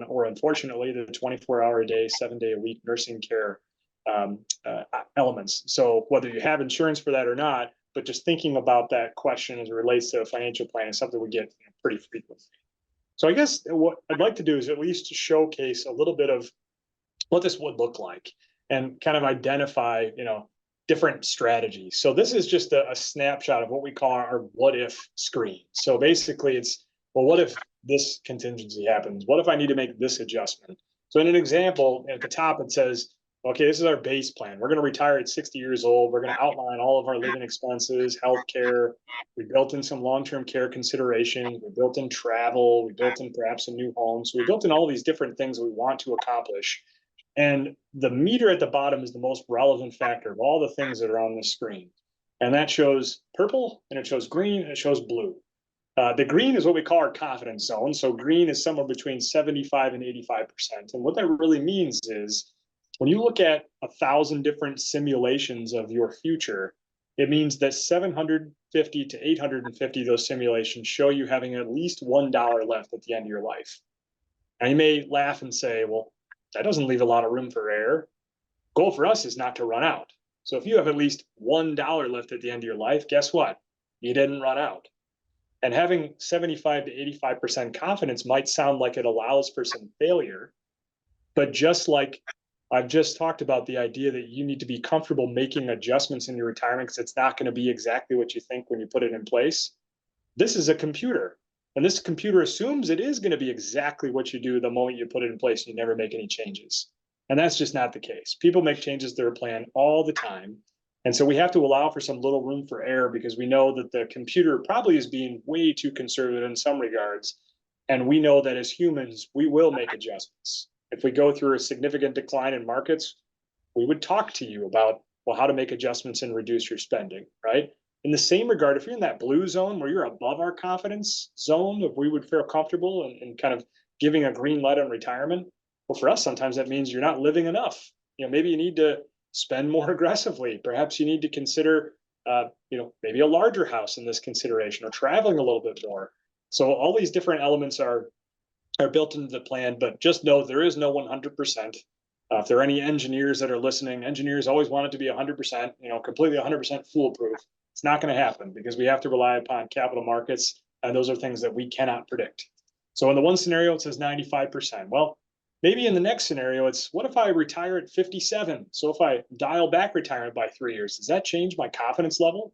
C: or unfortunately, the 24-hour-a-day, 7-day-a-week nursing care elements. So whether you have insurance for that or not, but just thinking about that question as it relates to financial planning is something we get pretty frequently. So I guess what I'd like to do is at least showcase a little bit of what this would look like and kind of identify, different strategies. So this is just a snapshot of what we call our what if screen. So basically it's, well, what if this contingency happens? What if I need to make this adjustment? So in an example, at the top, it says, okay, this is our base plan. We're going to retire at 60 years old. We're going to outline all of our living expenses, healthcare. We built in some long-term care considerations. We built in travel. We built in perhaps a new home. So we built in all these different things we want to accomplish. And the meter at the bottom is the most relevant factor of all the things that are on the screen. And that shows purple, and it shows green, and it shows blue. The green is what we call our confidence zone. So green is somewhere between 75 and 85%. And what that really means is when you look at 1,000 different simulations of your future, it means that 750 to 850 of those simulations show you having at least $1 left at the end of your life. Now you may laugh and say, well, that doesn't leave a lot of room for error. Goal for us is not to run out. So if you have at least $1 left at the end of your life, guess what? You didn't run out. And having 75 to 85% confidence might sound like it allows for some failure, but just like I've just talked about the idea that you need to be comfortable making adjustments in your retirement because it's not going to be exactly what you think when you put it in place. This is a computer, and this computer assumes it is going to be exactly what you do the moment you put it in place and you never make any changes. And that's just not the case. People make changes to their plan all the time. And so we have to allow for some little room for error because we know that the computer probably is being way too conservative in some regards. And we know that as humans, we will make adjustments. If we go through a significant decline in markets, we would talk to you about, well, how to make adjustments and reduce your spending, right? In the same regard, if you're in that blue zone where you're above our confidence zone, if we would feel comfortable and kind of giving a green light on retirement, well, for us, sometimes that means you're not living enough. Maybe you need to spend more aggressively. Perhaps you need to consider, maybe a larger house in this consideration, or traveling a little bit more. So all these different elements are built into the plan, but just know there is no 100%. If there are any engineers that are listening, engineers always want it to be 100%, completely 100% foolproof. It's not going to happen because we have to rely upon capital markets, and those are things that we cannot predict. So in the one scenario, it says 95%. Well, maybe in the next scenario, it's what if I retire at 57? So if I dial back retirement by 3 years, does that change my confidence level?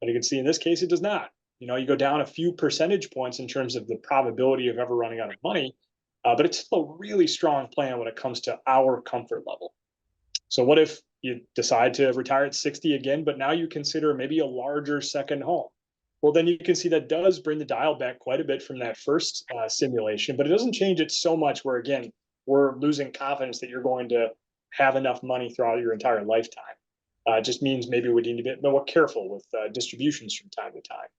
C: And you can see in this case, it does not. You go down a few percentage points in terms of the probability of ever running out of money, but it's still a really strong plan when it comes to our comfort level. So what if you decide to retire at 60 again, but now you consider maybe a larger second home? Well, then you can see that does bring the dial back quite a bit from that first simulation, but it doesn't change it so much where, again, we're losing confidence that you're going to have enough money throughout your entire lifetime. It just means maybe we need to be more careful with distributions from time to time.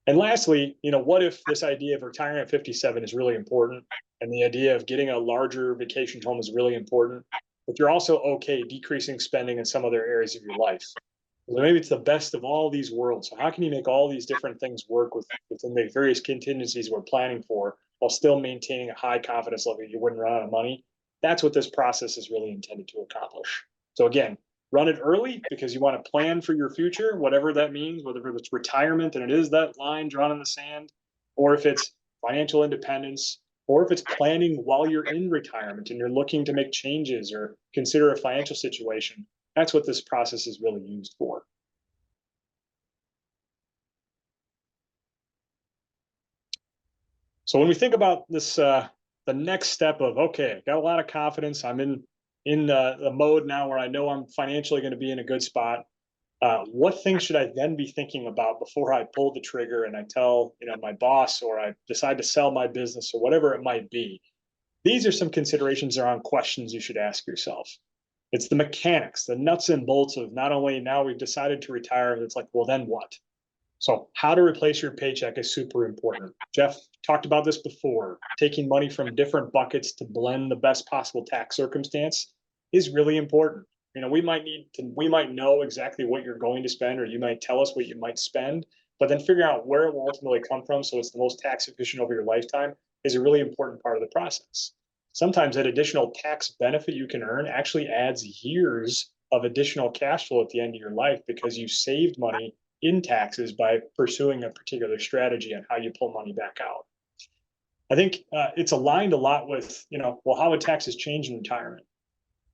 C: And lastly, what if this idea of retiring at 57 is really important, and the idea of getting a larger vacation home is really important, but you're also okay decreasing spending in some other areas of your life? So maybe it's the best of all these worlds. So how can you make all these different things work within the various contingencies we're planning for, while still maintaining a high confidence level you wouldn't run out of money? That's what this process is really intended to accomplish. So again, run it early because you want to plan for your future, whatever that means, whether it's retirement and it is that line drawn in the sand, or if it's financial independence, or if it's planning while you're in retirement and you're looking to make changes or consider a financial situation. That's what this process is really used for. So when we think about this, the next step of, okay, I've got a lot of confidence, I'm in the mode now where I know I'm financially going to be in a good spot. What things should I then be thinking about before I pull the trigger and I tell my boss, or I decide to sell my business, or whatever it might be? These are some considerations around questions you should ask yourself. It's the mechanics, the nuts and bolts of not only now we've decided to retire, it's like, well, then what? So how to replace your paycheck is super important. Jeff talked about this before. Taking money from different buckets to blend the best possible tax circumstance is really important. We might know exactly what you're going to spend, or you might tell us what you might spend, but then figuring out where it will ultimately come from so it's the most tax efficient over your lifetime is a really important part of the process. Sometimes that additional tax benefit you can earn actually adds years of additional cash flow at the end of your life because you saved money in taxes by pursuing a particular strategy on how you pull money back out. I think it's aligned a lot with, well, how would taxes change in retirement?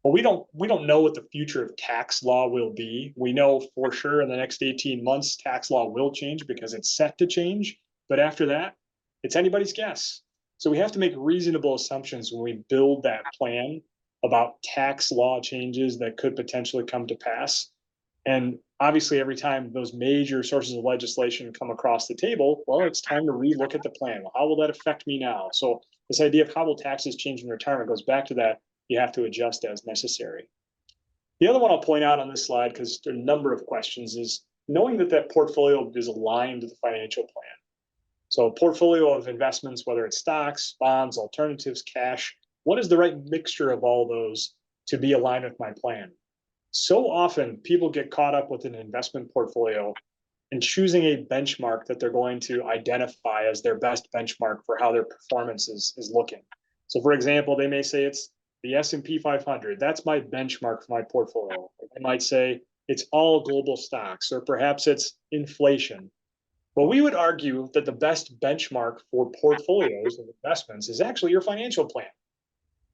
C: Well, we don't know what the future of tax law will be. We know for sure in the next 18 months, tax law will change because it's set to change. But after that, it's anybody's guess. So we have to make reasonable assumptions when we build that plan about tax law changes that could potentially come to pass. And obviously, every time those major sources of legislation come across the table, well, it's time to relook at the plan. Well, how will that affect me now? So this idea of how will taxes change in retirement goes back to that. You have to adjust as necessary. The other one I'll point out on this slide, because there are a number of questions, is knowing that portfolio is aligned to the financial plan. So a portfolio of investments, whether it's stocks, bonds, alternatives, cash, what is the right mixture of all those to be aligned with my plan? So often people get caught up with an investment portfolio and choosing a benchmark that they're going to identify as their best benchmark for how their performance is looking. So for example, they may say it's the S&P 500. That's my benchmark for my portfolio. They might say it's all global stocks, or perhaps it's inflation. Well, we would argue that the best benchmark for portfolios of investments is actually your financial plan.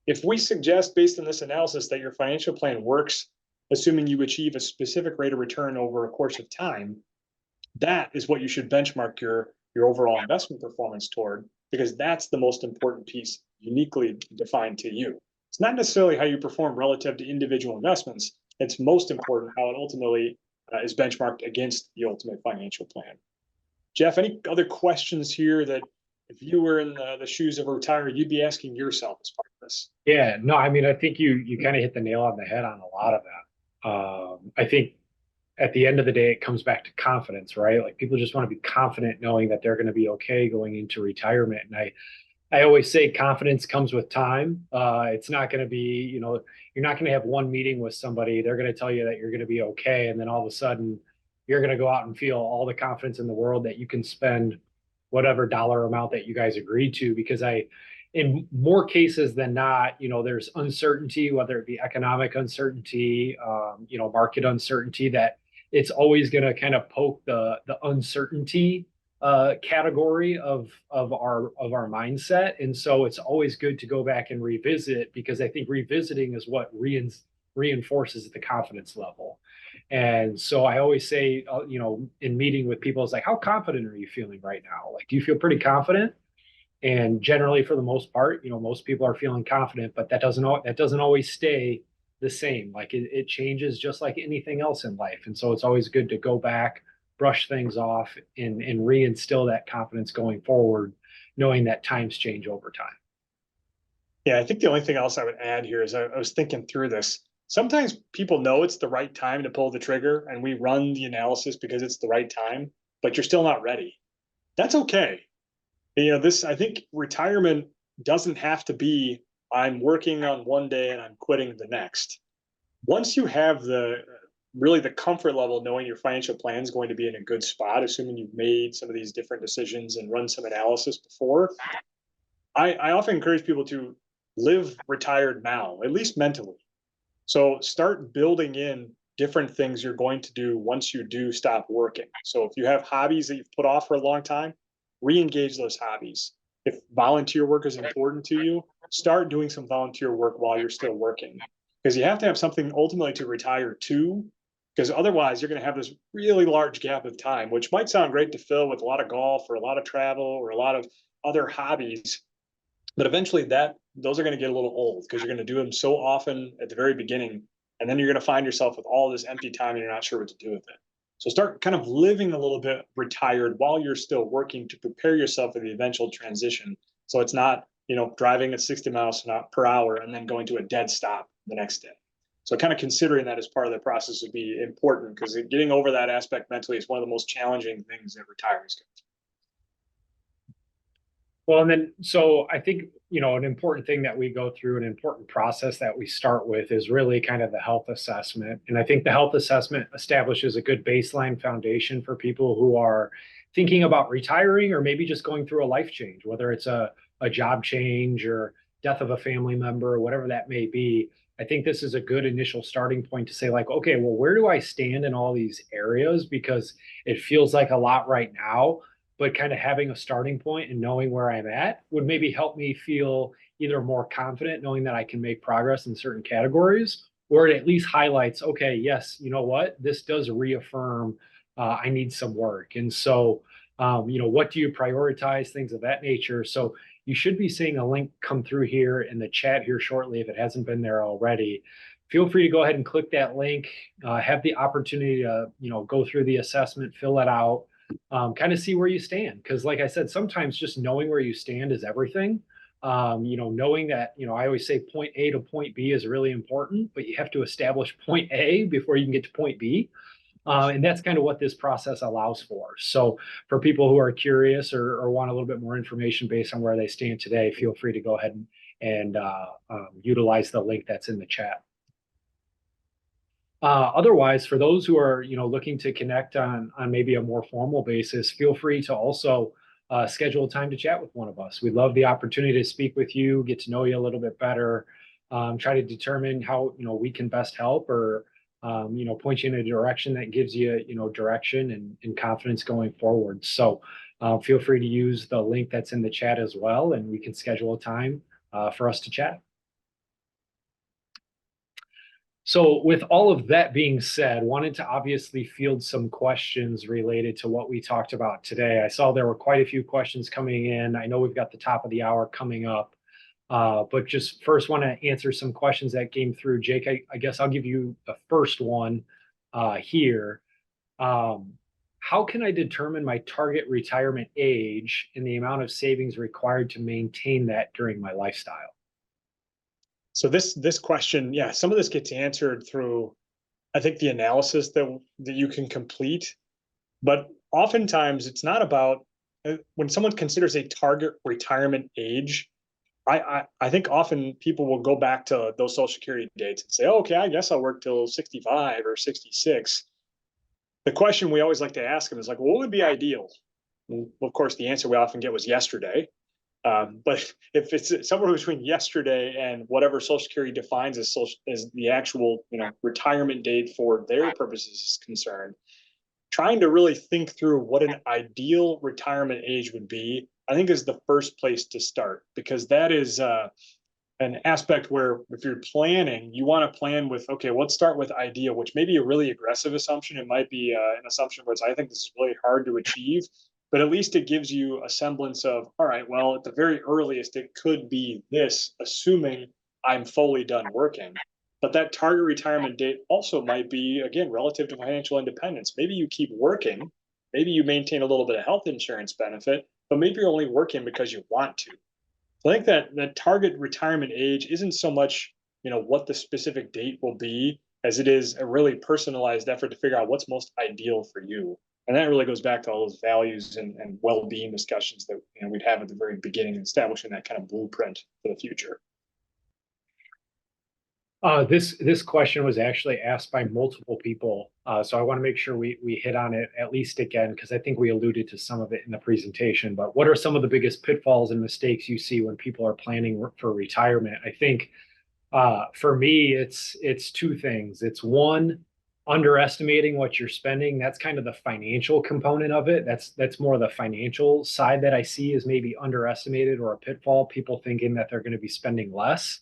C: If we suggest, based on this analysis, that your financial plan works, assuming you achieve a specific rate of return over a course of time, that is what you should benchmark your overall investment performance toward, because that's the most important piece uniquely defined to you. It's not necessarily how you perform relative to individual investments. It's most important how it ultimately is benchmarked against the ultimate financial plan. Jeff, any other questions here that if you were in the shoes of a retiree, you'd be asking yourself as part of this?
B: Yeah, no, I mean, I think you kind of hit the nail on the head on a lot of that. I think at the end of the day, it comes back to confidence, right? Like people just want to be confident knowing that they're going to be okay going into retirement. And I always say confidence comes with time. It's not going to be, you're not going to have one meeting with somebody. They're going to tell you that you're going to be okay. And then all of a sudden, you're going to go out and feel all the confidence in the world that you can spend whatever dollar amount that you guys agreed to. Because in more cases than not, there's uncertainty, whether it be economic uncertainty, market uncertainty, that it's always going to kind of poke the uncertainty category of our mindset. And so it's always good to go back and revisit, because I think revisiting is what reinforces the confidence level. And so I always say, in meeting with people, it's like, how confident are you feeling right now? Like, do you feel pretty confident? And generally, for the most part, most people are feeling confident, but that doesn't always stay the same. Like it changes just like anything else in life. And so it's always good to go back, brush things off, and reinstill that confidence going forward, knowing that times change over time.
C: Yeah, I think the only thing else I would add here is I was thinking through this. Sometimes people know it's the right time to pull the trigger, and we run the analysis because it's the right time, but you're still not ready. That's okay. I think retirement doesn't have to be I'm working on one day and I'm quitting the next. Once you have really the comfort level knowing your financial plan is going to be in a good spot, assuming you've made some of these different decisions and run some analysis before, I often encourage people to live retired now, at least mentally. So start building in different things you're going to do once you do stop working. So if you have hobbies that you've put off for a long time, re-engage those hobbies. If volunteer work is important to you, start doing some volunteer work while you're still working, because you have to have something ultimately to retire to, because otherwise you're going to have this really large gap of time, which might sound great to fill with a lot of golf or a lot of travel or a lot of other hobbies, but eventually those are going to get a little old because you're going to do them so often at the very beginning, and then you're going to find yourself with all this empty time and you're not sure what to do with it. So start kind of living a little bit retired while you're still working to prepare yourself for the eventual transition. So it's not, driving at 60 miles per hour and then going to a dead stop the next day. So kind of considering that as part of the process would be important, because getting over that aspect mentally is one of the most challenging things that retirees go through.
B: Well, and then, so I think, an important thing that we go through, an important process that we start with, is really kind of the health assessment. And I think the health assessment establishes a good baseline foundation for people who are thinking about retiring, or maybe just going through a life change, whether it's a job change or death of a family member or whatever that may be. I think this is a good initial starting point to say, like, okay, well, where do I stand in all these areas? Because it feels like a lot right now, but kind of having a starting point and knowing where I'm at would maybe help me feel either more confident knowing that I can make progress in certain categories, or it at least highlights, okay, yes, you know what, this does reaffirm I need some work. And so, what do you prioritize, things of that nature. So you should be seeing a link come through here in the chat here shortly if it hasn't been there already. Feel free to go ahead and click that link, have the opportunity to, go through the assessment, fill it out, kind of see where you stand. Because like I said, sometimes just knowing where you stand is everything. Knowing that, I always say point A to point B is really important, but you have to establish point A before you can get to point B. And that's kind of what this process allows for. So for people who are curious or want a little bit more information based on where they stand today, feel free to go ahead and utilize the link that's in the chat. Otherwise, for those who are looking to connect on maybe a more formal basis, feel free to also schedule time to chat with one of us. We'd love the opportunity to speak with you, get to know you a little bit better, try to determine how we can best help, or point you in a direction that gives you direction and confidence going forward. So feel free to use the link that's in the chat as well, and we can schedule a time for us to chat. So with all of that being said, wanted to obviously field some questions related to what we talked about today. I saw there were quite a few questions coming in. I know we've got the top of the hour coming up, but just first want to answer some questions that came through. Jake, I guess I'll give you the first one here. How can I determine my target retirement age and the amount of savings required to maintain that during my lifestyle?
C: So this question, yeah, some of this gets answered through I think the analysis that you can complete, but oftentimes it's not about when someone considers a target retirement age. I think often people will go back to those social security dates and say, oh, okay, I guess I'll work till 65 or 66. The question we always like to ask them is like, well, what would be ideal? And of course, the answer we often get was yesterday. But if it's somewhere between yesterday and whatever Social Security defines as the actual retirement date for their purposes is concerned, trying to really think through what an ideal retirement age would be, I think is the first place to start, because that is an aspect where if you're planning, you want to plan with, okay, let's start with ideal, which may be a really aggressive assumption. It might be an assumption where I think this is really hard to achieve, but at least it gives you a semblance of, all right, well, at the very earliest, it could be this, assuming I'm fully done working. But that target retirement date also might be, again, relative to financial independence. Maybe you keep working, maybe you maintain a little bit of health insurance benefit, but maybe you're only working because you want to. So I think that target retirement age isn't so much, what the specific date will be, as it is a really personalized effort to figure out what's most ideal for you. And that really goes back to all those values and well-being discussions that we'd have at the very beginning, establishing that kind of blueprint for the future.
B: This question was actually asked by multiple people, so I want to make sure we hit on it at least again, because I think we alluded to some of it in the presentation. But what are some of the biggest pitfalls and mistakes you see when people are planning for retirement? I think for me, it's two things. It's one, underestimating what you're spending. That's kind of the financial component of it. That's more the financial side that I see is maybe underestimated or a pitfall. People thinking that they're going to be spending less.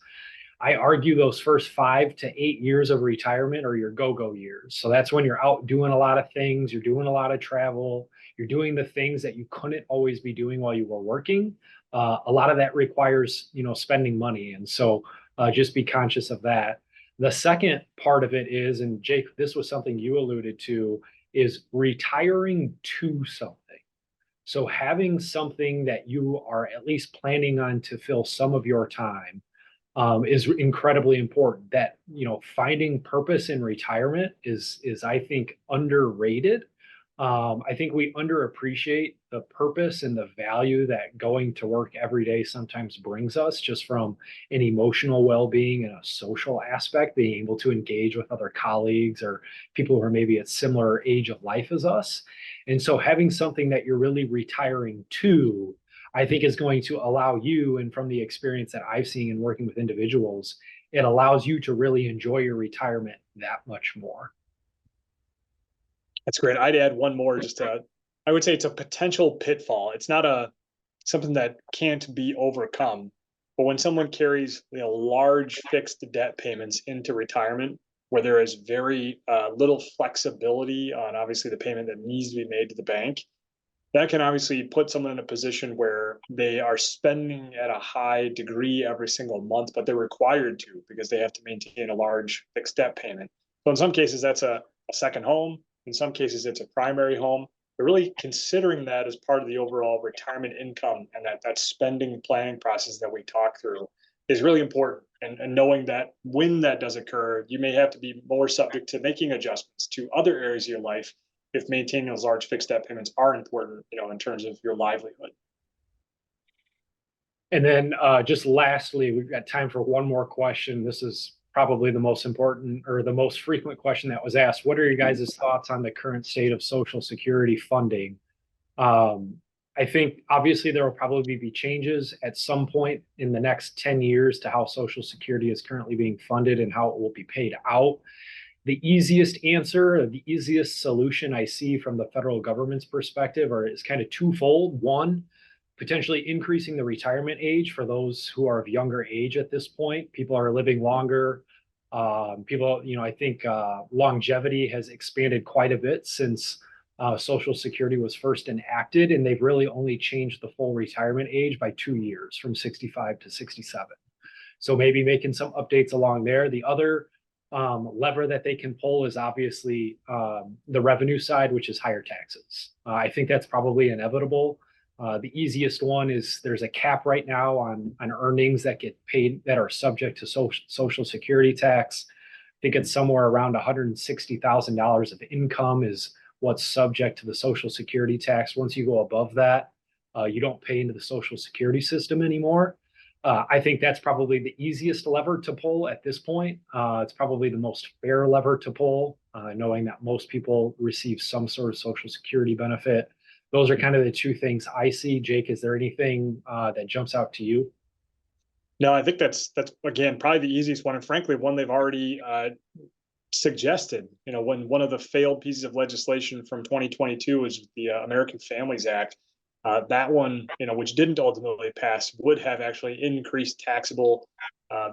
B: I argue those first 5 to 8 years of retirement are your go-go years. So that's when you're out doing a lot of things, you're doing a lot of travel, you're doing the things that you couldn't always be doing while you were working. A lot of that requires, spending money. And so just be conscious of that. The second part of it is, and Jake, this was something you alluded to, is retiring to something. So having something that you are at least planning on to fill some of your time is incredibly important. That finding purpose in retirement is I think underrated. I think we underappreciate the purpose and the value that going to work every day sometimes brings us, just from an emotional well-being and a social aspect, being able to engage with other colleagues or people who are maybe at similar age of life as us. And so having something that you're really retiring to, I think, is going to allow you, and from the experience that I've seen in working with individuals, it allows you to really enjoy your retirement that much more.
C: That's great. I'd add one more, I would say it's a potential pitfall. It's not something that can't be overcome, but when someone carries large fixed debt payments into retirement, where there is very little flexibility on obviously the payment that needs to be made to the bank, that can obviously put someone in a position where they are spending at a high degree every single month, but they're required to because they have to maintain a large fixed debt payment. So in some cases, that's a second home. In some cases, it's a primary home. But really considering that as part of the overall retirement income and that spending planning process that we talk through is really important. And knowing that when that does occur, you may have to be more subject to making adjustments to other areas of your life if maintaining those large fixed debt payments are important, in terms of your livelihood.
B: And then just lastly, we've got time for one more question. This is probably the most important or the most frequent question that was asked. What are your guys' thoughts on the current state of Social Security funding? I think obviously there will probably be changes at some point in the next 10 years to how Social Security is currently being funded and how it will be paid out. The easiest answer, the easiest solution I see from the federal government's perspective is kind of twofold. One, potentially increasing the retirement age for those who are of younger age at this point. People are living longer. I think longevity has expanded quite a bit since Social Security was first enacted, and they've really only changed the full retirement age by 2 years, from 65 to 67. So maybe making some updates along there. The other lever that they can pull is obviously the revenue side, which is higher taxes. I think that's probably inevitable. The easiest one is there's a cap right now on earnings that get paid that are subject to Social Security tax. think it's somewhere around $160,000 of income is what's subject to the Social Security tax. Once you go above that, you don't pay into the Social Security system anymore. I think that's probably the easiest lever to pull at this point. It's probably the most fair lever to pull, knowing that most people receive some sort of Social Security benefit. Those are kind of the two things I see. Jake, is there anything that jumps out to you?
C: No, I think that's again probably the easiest one, and frankly, one they've already suggested. When one of the failed pieces of legislation from 2022 was the American Families Act. That one, which didn't ultimately pass, would have actually increased taxable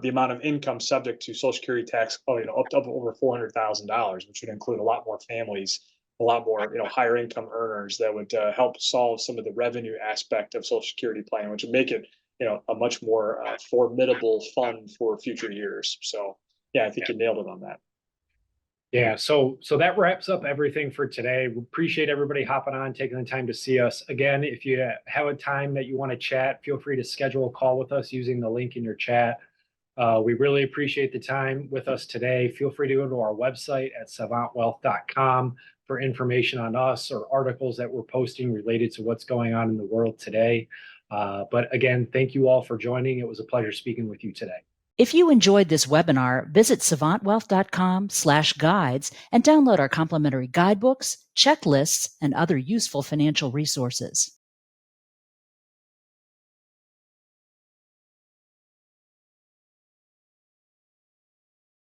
C: the amount of income subject to Social Security tax, up to over $400,000, which would include a lot more families, a lot more higher income earners. That would help solve some of the revenue aspect of Social Security plan, which would make it a much more formidable fund for future years. So yeah, I think you nailed it on that.
B: Yeah, so that wraps up everything for today. We appreciate everybody hopping on, taking the time to see us. Again, if you have a time that you want to chat, feel free to schedule a call with us using the link in your chat. We really appreciate the time with us today. Feel free to go to our website at savantwealth.com for information on us or articles that we're posting related to what's going on in the world today. But again, thank you all for joining. It was a pleasure speaking with you today.
A: If you enjoyed this webinar, visit savantwealth.com/guides and download our complimentary guidebooks, checklists, and other useful financial resources.